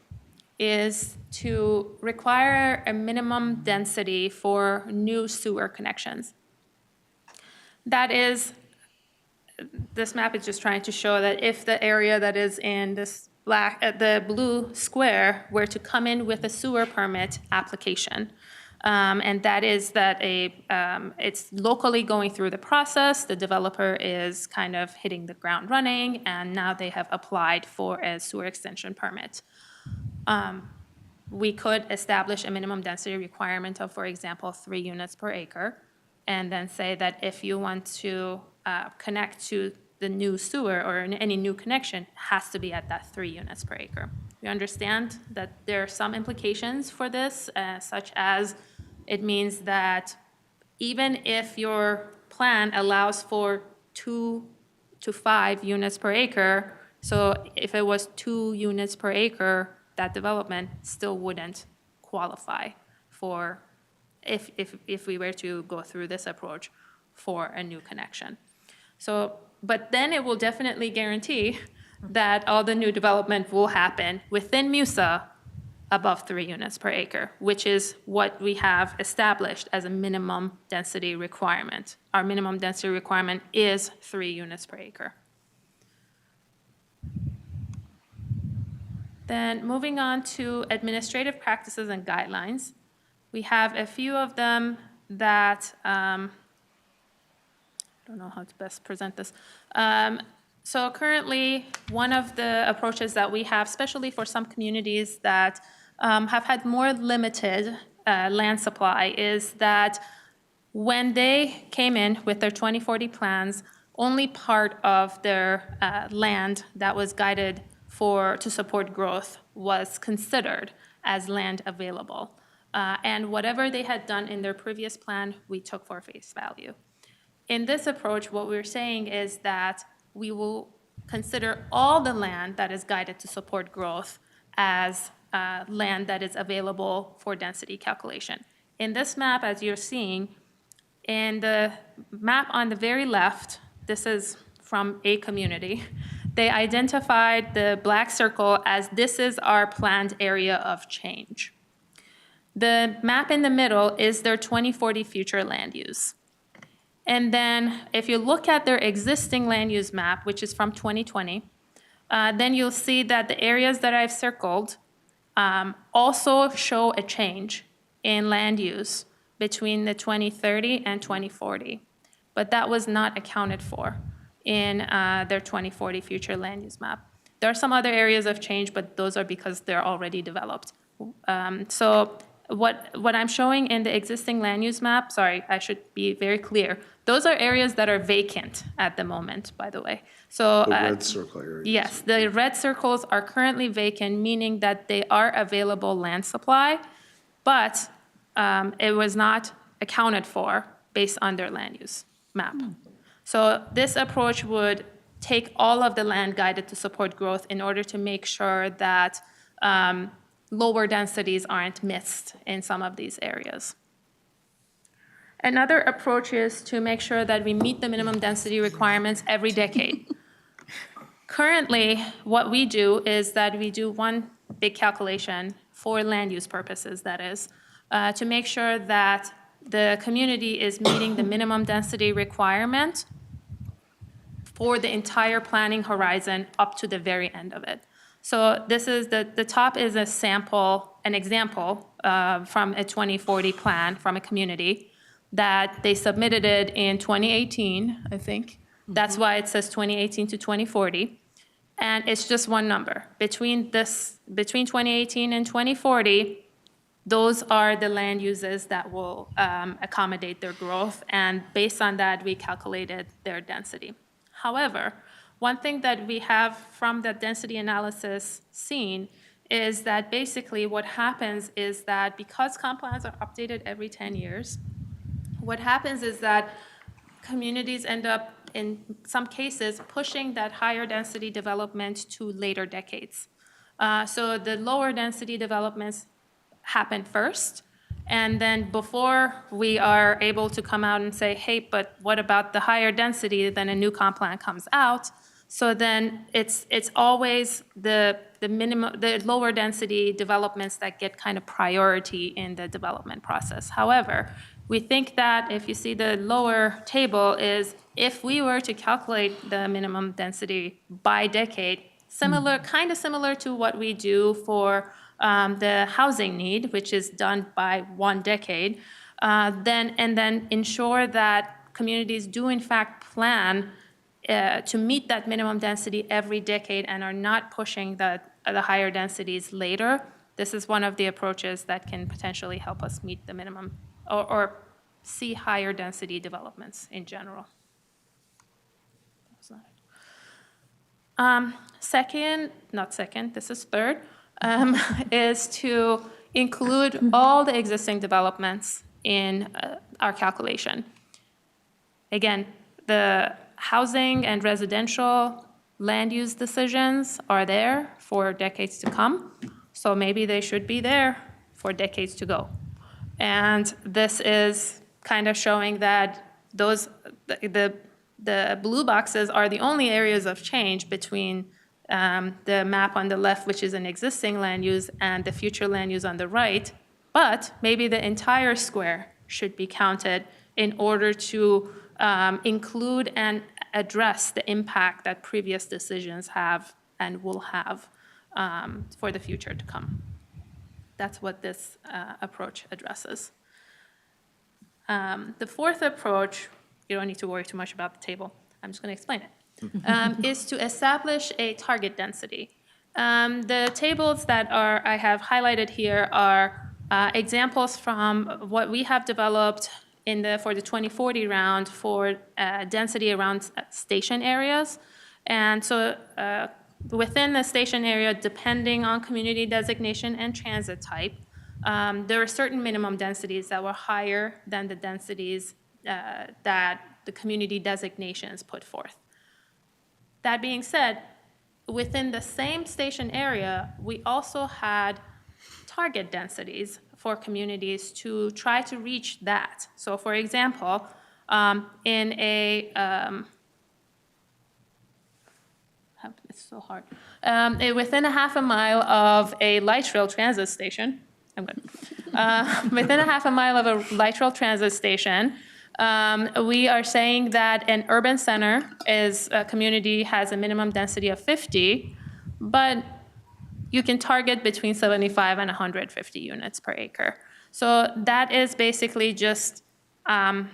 is to require a minimum density for new sewer connections. That is, this map is just trying to show that if the area that is in this the blue square were to come in with a sewer permit application, and that is that it's locally going through the process, the developer is kind of hitting the ground running, and now they have applied for a sewer extension permit. We could establish a minimum density requirement of, for example, 3 units per acre, and then say that if you want to connect to the new sewer or any new connection, has to be at that 3 units per acre. We understand that there are some implications for this, such as it means that even if your plan allows for 2 to 5 units per acre, so if it was 2 units per acre, that development still wouldn't qualify for, if we were to go through this approach, for a new connection. So, but then it will definitely guarantee that all the new development will happen within MUSA above 3 units per acre, which is what we have established as a minimum density requirement. Our minimum density requirement is 3 units per acre. Then moving on to administrative practices and guidelines, we have a few of them that, I don't know how to best present this. So currently, one of the approaches that we have, especially for some communities that have had more limited land supply, is that when they came in with their 2040 plans, only part of their land that was guided to support growth was considered as land available. And whatever they had done in their previous plan, we took for face value. In this approach, what we're saying is that we will consider all the land that is guided to support growth as land that is available for density calculation. In this map, as you're seeing, in the map on the very left, this is from a community, they identified the black circle as this is our planned area of change. The map in the middle is their 2040 future land use. And then if you look at their existing land use map, which is from 2020, then you'll see that the areas that I've circled also show a change in land use between the 2030 and 2040. But that was not accounted for in their 2040 future land use map. There are some other areas of change, but those are because they're already developed. So what I'm showing in the existing land use map, sorry, I should be very clear. Those are areas that are vacant at the moment, by the way. So The red circle areas. yes, the red circles are currently vacant, meaning that they are available land supply, but it was not accounted for based on their land use map. So this approach would take all of the land guided to support growth in order to make sure that lower densities aren't missed in some of these areas. Another approach is to make sure that we meet the minimum density requirements every decade. Currently, what we do is that we do one big calculation for land use purposes, that is, to make sure that the community is meeting the minimum density requirement for the entire planning horizon up to the very end of it. So this is the top is a sample, an example from a 2040 plan from a community that they submitted it in 2018, I think. That's why it says 2018 to 2040. And it's just one number. Between 2018 and 2040, those are the land uses that will accommodate their growth. And based on that, we calculated their density. However, one thing that we have from the density analysis seen is that basically what happens is that because comp plans are updated every 10 years, what happens is that communities end up, in some cases, pushing that higher density development to later decades. So the lower density developments happen first, and then before we are able to come out and say, hey, but what about the higher density, then a new comp plan comes out. So then it's always the lower density developments that get kind of priority in the development process. However, we think that if you see the lower table is if we were to calculate the minimum density by decade, kind of similar to what we do for the housing need, which is done by 1 decade, then ensure that communities do in fact plan to meet that minimum density every decade and are not pushing the higher densities later. This is one of the approaches that can potentially help us meet the minimum or see higher density developments in general. This is third, is to include all the existing developments in our calculation. Again, the housing and residential land use decisions are there for decades to come, so maybe they should be there for decades to go. And this is kind of showing that the blue boxes are the only areas of change between the map on the left, which is an existing land use, and the future land use on the right. But maybe the entire square should be counted in order to include and address the impact that previous decisions have and will have for the future to come. That's what this approach addresses. The fourth approach, you don't need to worry too much about the table, I'm just going to explain it, is to establish a target density. The tables that I have highlighted here are examples from what we have developed for the 2040 round for density around station areas. And so within the station area, depending on community designation and transit type, there are certain minimum densities that were higher than the densities that the community designations put forth. That being said, within the same station area, we also had target densities for communities to try to reach that. So for example, in a, it's so hard, within a half a mile of a light rail transit station, I'm good. Within a half a mile of a light rail transit station, we are saying that an urban center a community has a minimum density of 50, but you can target between 75 and 150 units per acre. So that is basically just a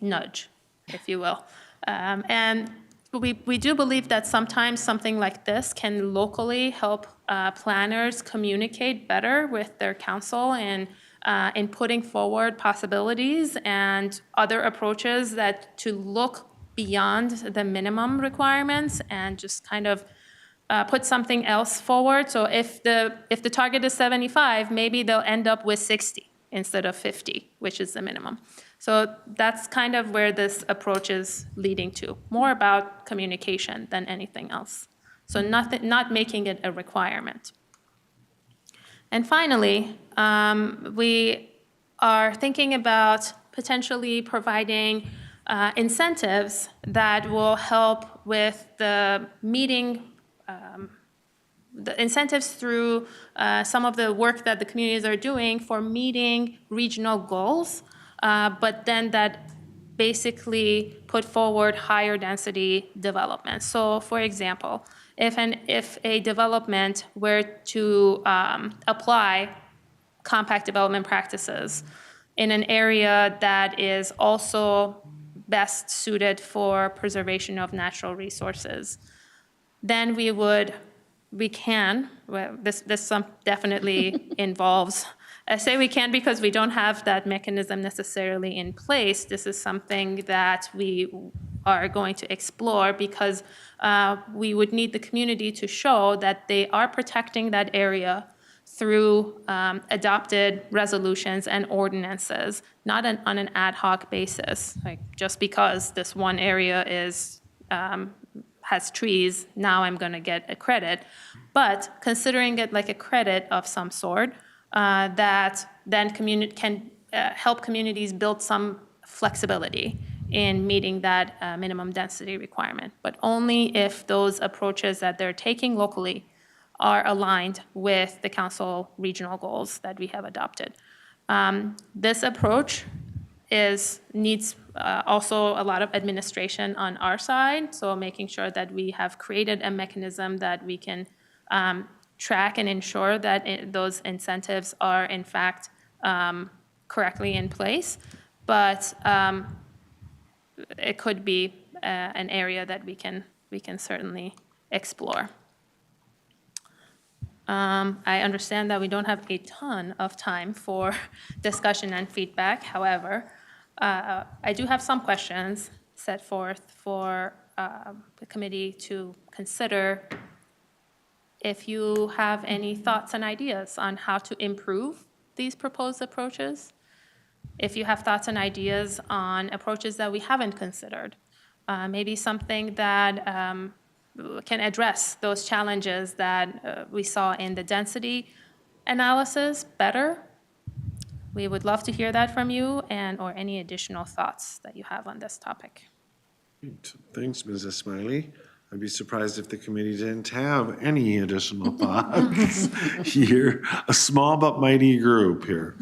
nudge, if you will. And we do believe that sometimes something like this can locally help planners communicate better with their council in putting forward possibilities and other approaches to look beyond the minimum requirements and just kind of put something else forward. So if the target is 75, maybe they'll end up with 60 instead of 50, which is the minimum. So that's kind of where this approach is leading to, more about communication than anything else. So not making it a requirement. And finally, we are thinking about potentially providing incentives that will help with the meeting, the incentives through some of the work that the communities are doing for meeting regional goals, but then that basically put forward higher density development. So for example, if a development were to apply compact development practices in an area that is also best suited for preservation of natural resources, then we can, well, this definitely involves, I say we can because we don't have that mechanism necessarily in place. This is something that we are going to explore because we would need the community to show that they are protecting that area through adopted resolutions and ordinances, not on an ad hoc basis. Like just because this one area is has trees, now I'm going to get a credit. But considering it like a credit of some sort that then can help communities build some flexibility in meeting that minimum density requirement, but only if those approaches that they're taking locally are aligned with the council regional goals that we have adopted. This approach needs also a lot of administration on our side, so making sure that we have created a mechanism that we can track and ensure that those incentives are in fact correctly in place. But it could be an area that we can certainly explore. I understand that we don't have a ton of time for discussion and feedback. However, I do have some questions set forth for the committee to consider. If you have any thoughts and ideas on how to improve these proposed approaches, if you have thoughts and ideas on approaches that we haven't considered, maybe something that can address those challenges that we saw in the density analysis better. We would love to hear that from you or any additional thoughts that you have on this topic. Thanks, Ms. Esmaeili. I'd be surprised if the committee didn't have any additional thoughts here. A small but mighty group here.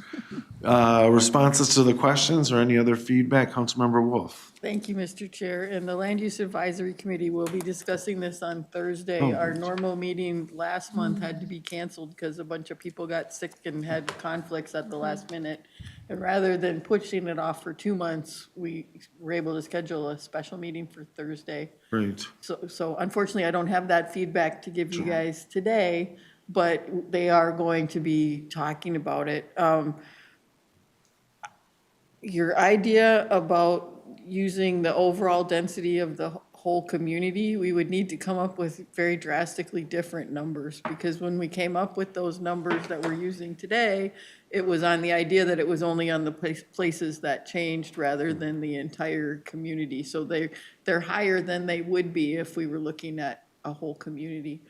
Responses to the questions or any other feedback? Councilmember Wolf. Thank you, Mr. Chair. And the Land Use Advisory Committee will be discussing this on Thursday. Our normal meeting last month had to be canceled because a bunch of people got sick and had conflicts at the last minute. And rather than pushing it off for 2 months, we were able to schedule a special meeting for Thursday. Great. So unfortunately, I don't have that feedback to give you guys today, but they are going to be talking about it. Your idea about using the overall density of the whole community, we would need to come up with very drastically different numbers, because when we came up with those numbers that we're using today, it was on the idea that it was only on the places that changed rather than the entire community. So they're higher than they would be if we were looking at a whole community.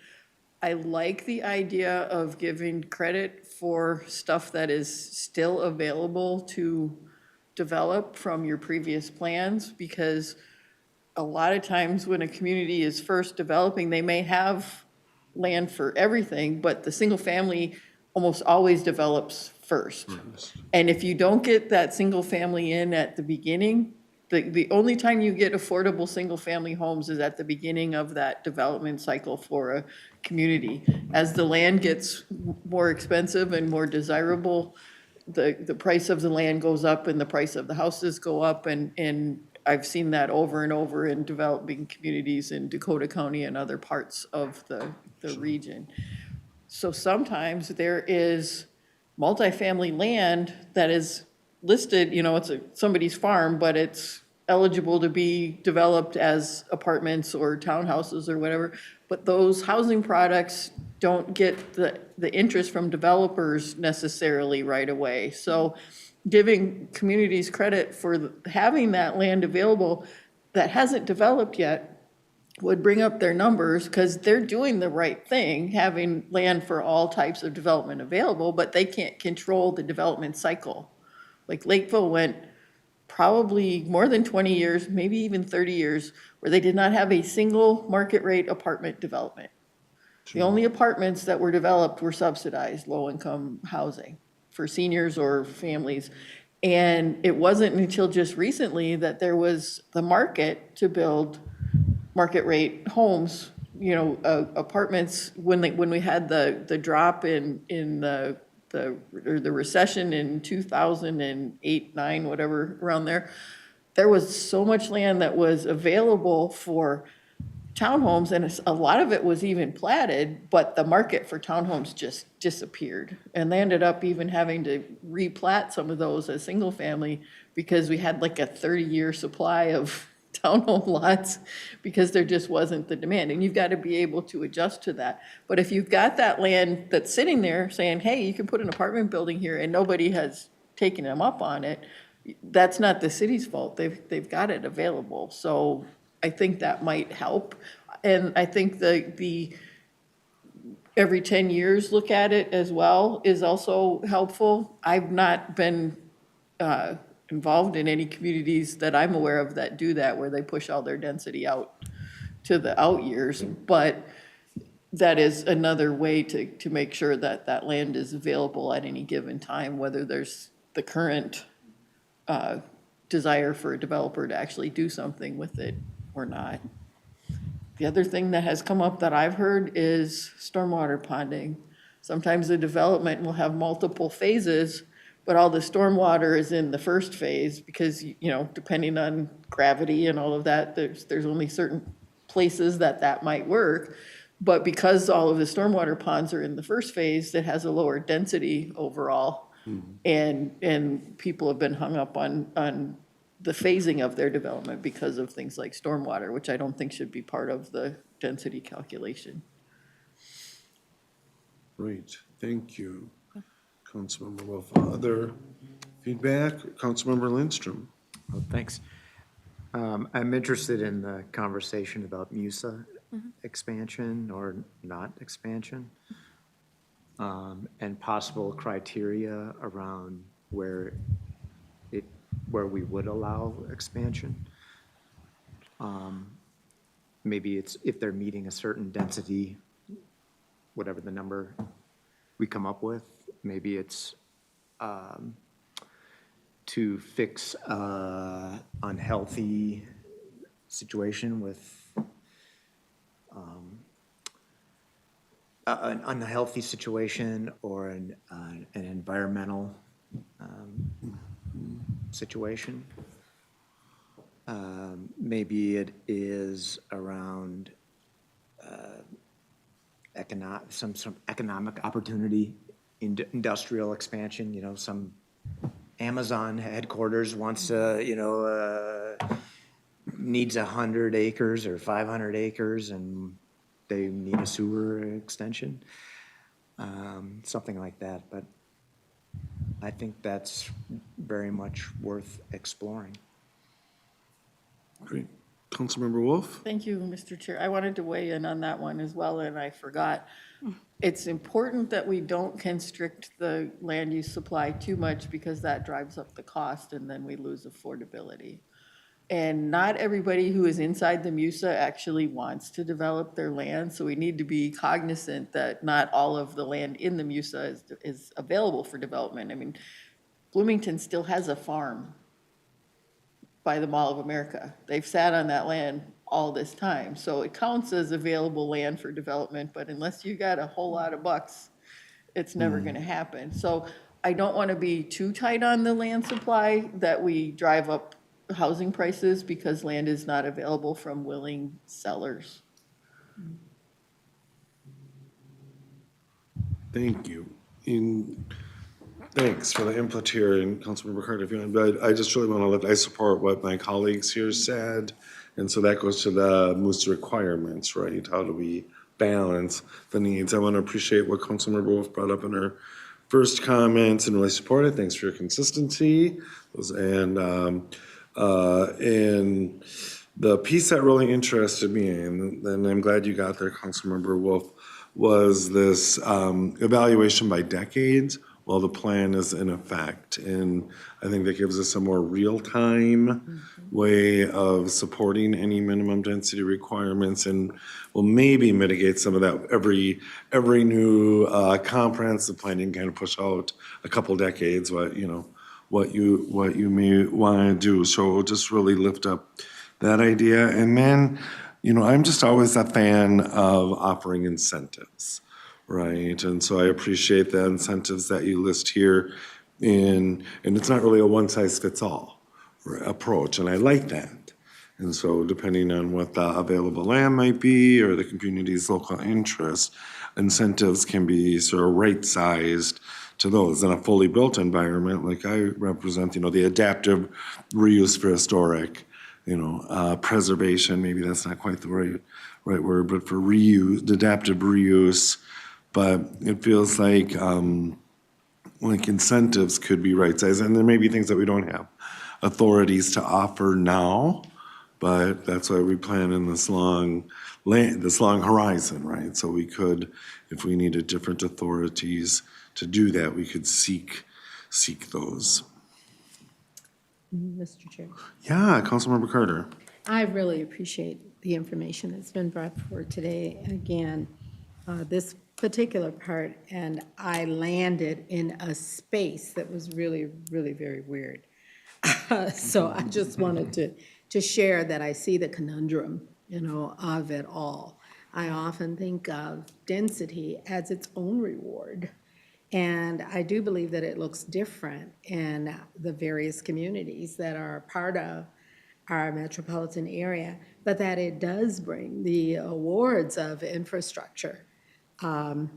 I like the idea of giving credit for stuff that is still available to develop from your previous plans, because a lot of times when a community is first developing, they may have land for everything, but the single family almost always develops first. And if you don't get that single family in at the beginning, the only time you get affordable single family homes is at the beginning of that development cycle for a community. As the land gets more expensive and more desirable, the price of the land goes up and the price of the houses go up, and I've seen that over and over in developing communities in Dakota County and other parts of the region. So sometimes there is multifamily land that is listed, it's somebody's farm, but it's eligible to be developed as apartments or townhouses or whatever, but those housing products don't get the interest from developers necessarily right away. So giving communities credit for having that land available that hasn't developed yet would bring up their numbers, because they're doing the right thing, having land for all types of development available, but they can't control the development cycle. Like Lakeville went probably more than 20 years, maybe even 30 years, where they did not have a single market rate apartment development. The only apartments that were developed were subsidized, low-income housing for seniors or families. And it wasn't until just recently that there was the market to build market rate homes, you know, apartments, when we had the drop in the recession in 2008, 9, whatever, around there was so much land that was available for townhomes, and a lot of it was even platted, but the market for townhomes just disappeared. And they ended up even having to replat some of those as single family, because we had like a 30-year supply of townhome lots, because there just wasn't the demand. And you've got to be able to adjust to that. But if you've got that land that's sitting there saying, hey, you can put an apartment building here, and nobody has taken them up on it, that's not the city's fault. They've got it available. So I think that might help. And I think the every 10 years look at it as well is also helpful. I've not been involved in any communities that I'm aware of that do that, where they push all their density out to the out years. But that is another way to make sure that that land is available at any given time, whether there's the current desire for a developer to actually do something with it or not. The other thing that has come up that I've heard is stormwater ponding. Sometimes the development will have multiple phases, but all the stormwater is in the first phase, because, you know, depending on gravity and all of that, there's only certain places that might work. But because all of the stormwater ponds are in the first phase, it has a lower density overall. And people have been hung up on the phasing of their development because of things like stormwater, which I don't think should be part of the density calculation. Great, thank you, Councilmember Wolf. Other feedback? Councilmember Lindstrom. Well, thanks. I'm interested in the conversation about MUSA expansion or not expansion, and possible criteria around where we would allow expansion. Maybe it's if they're meeting a certain density, whatever the number we come up with. Maybe it's to fix unhealthy situation with an unhealthy situation, or an environmental situation. Maybe it is around some economic opportunity, industrial expansion. You know, some Amazon headquarters wants needs 100 acres or 500 acres, and they need a sewer extension, something like that. But I think that's very much worth exploring. Great. Councilmember Wolf? Thank you, Mr. Chair. I wanted to weigh in on that one as well, and I forgot. It's important that we don't constrict the land use supply too much, because that drives up the cost and then we lose affordability. And not everybody who is inside the MUSA actually wants to develop their land, so we need to be cognizant that not all of the land in the MUSA is available for development. I mean, Bloomington still has a farm by the Mall of America. They've sat on that land all this time. So it counts as available land for development, but unless you got a whole lot of bucks, it's never gonna happen. So I don't wanna be too tight on the land supply that we drive up housing prices because land is not available from willing sellers. Thank you. In Thanks for the input here, and Councilmember Carter, if you want, but I just really want to I support what my colleagues here said, and so that goes to the MOOSE requirements, right? How do we balance the needs? I want to appreciate what Councilmember Wolf brought up in her first comments and really support it. Thanks for your consistency. And the piece that really interested me, and I'm glad you got there, Councilmember Wolf, was this evaluation by decades while the plan is in effect. And I think that gives us a more real-time way of supporting any minimum density requirements and will maybe mitigate some of that. Every new comprehensive plan, you can kind of push out a couple decades what you may want to do. So it'll just really lift up that idea. And then, I'm just always a fan of offering incentives, right? And so I appreciate the incentives that you list here and it's not really a one-size-fits-all approach, and I like that. And so depending on what the available land might be or the community's local interest, incentives can be sort of right-sized to those. In a fully built environment, like I represent, the adaptive reuse for historic, preservation, maybe that's not quite the right word, but for reuse, adaptive reuse. But it feels like incentives could be right-sized, and there may be things that we don't have authorities to offer now, but that's why we plan in this long horizon, right? So we could, if we needed different authorities to do that, we could seek those. Mr. Chair. Yeah, Councilmember Carter. I really appreciate the information that's been brought forward today. Again, this particular part, and I landed in a space that was really, really very weird. So I just wanted to share that I see the conundrum, of it all. I often think of density as its own reward. And I do believe that it looks different in the various communities that are part of our metropolitan area, but that it does bring the awards of infrastructure. And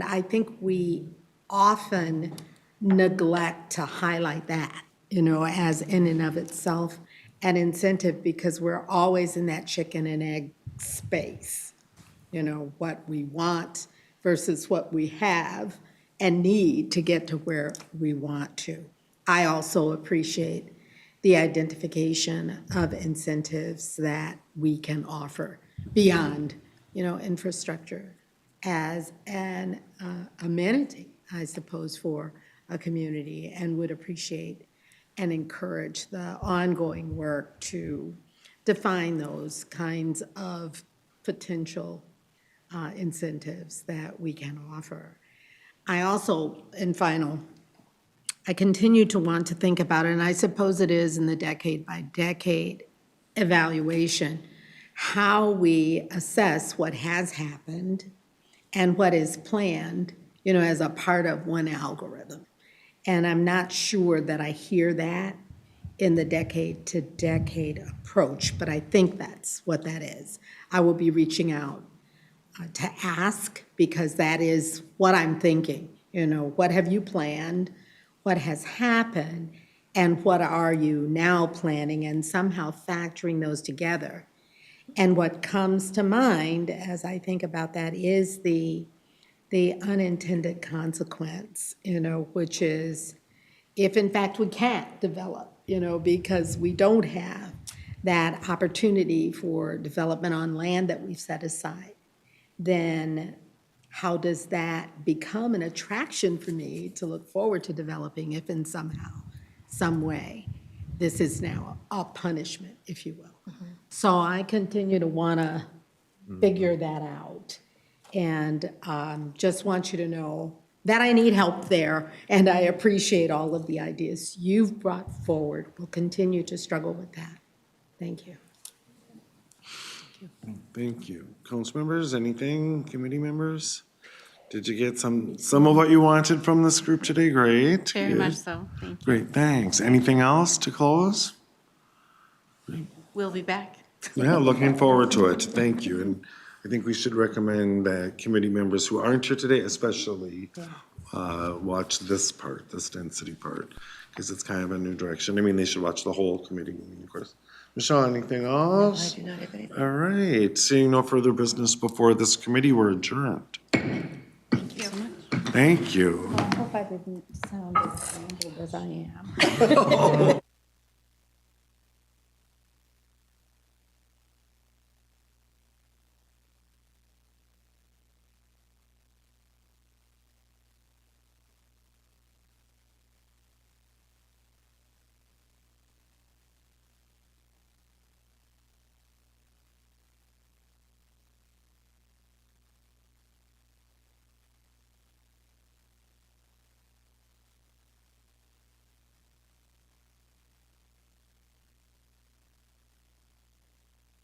I think we often neglect to highlight that, as in and of itself an incentive, because we're always in that chicken and egg space, what we want versus what we have and need to get to where we want to. I also appreciate the identification of incentives that we can offer beyond, infrastructure as an amenity, I suppose, for a community, and would appreciate and encourage the ongoing work to define those kinds of potential incentives that we can offer. I also, I continue to want to think about it, and I suppose it is in the decade by decade evaluation, how we assess what has happened and what is planned, as a part of one algorithm. And I'm not sure that I hear that in the decade to decade approach, but I think that's what that is. I will be reaching out to ask, because that is what I'm thinking. What have you planned? What has happened? And what are you now planning? And somehow factoring those together. And what comes to mind as I think about that is the unintended consequence, which is if in fact we can't develop, because we don't have that opportunity for development on land that we've set aside, then how does that become an attraction for me to look forward to developing if in somehow, some way, this is now a punishment, if you will. So I continue to want to figure that out. And just want you to know that I need help there, and I appreciate all of the ideas you've brought forward. We'll continue to struggle with that. Thank you. Thank you. Council members, anything? Committee members? Did you get some of what you wanted from this group today? Great. Very Good. much so, thank you. Great, thanks. Anything else to close? We'll be back. Yeah, looking forward to it. Thank you. And I think we should recommend that committee members who aren't here today especially watch this part, this density part, because it's kind of a new direction. I mean, they should watch the whole committee meeting, of course. Michelle, anything else? I do not have anything. All right, seeing no further business before this committee, we're adjourned. Thank you. I hope I didn't sound as rambled as I am.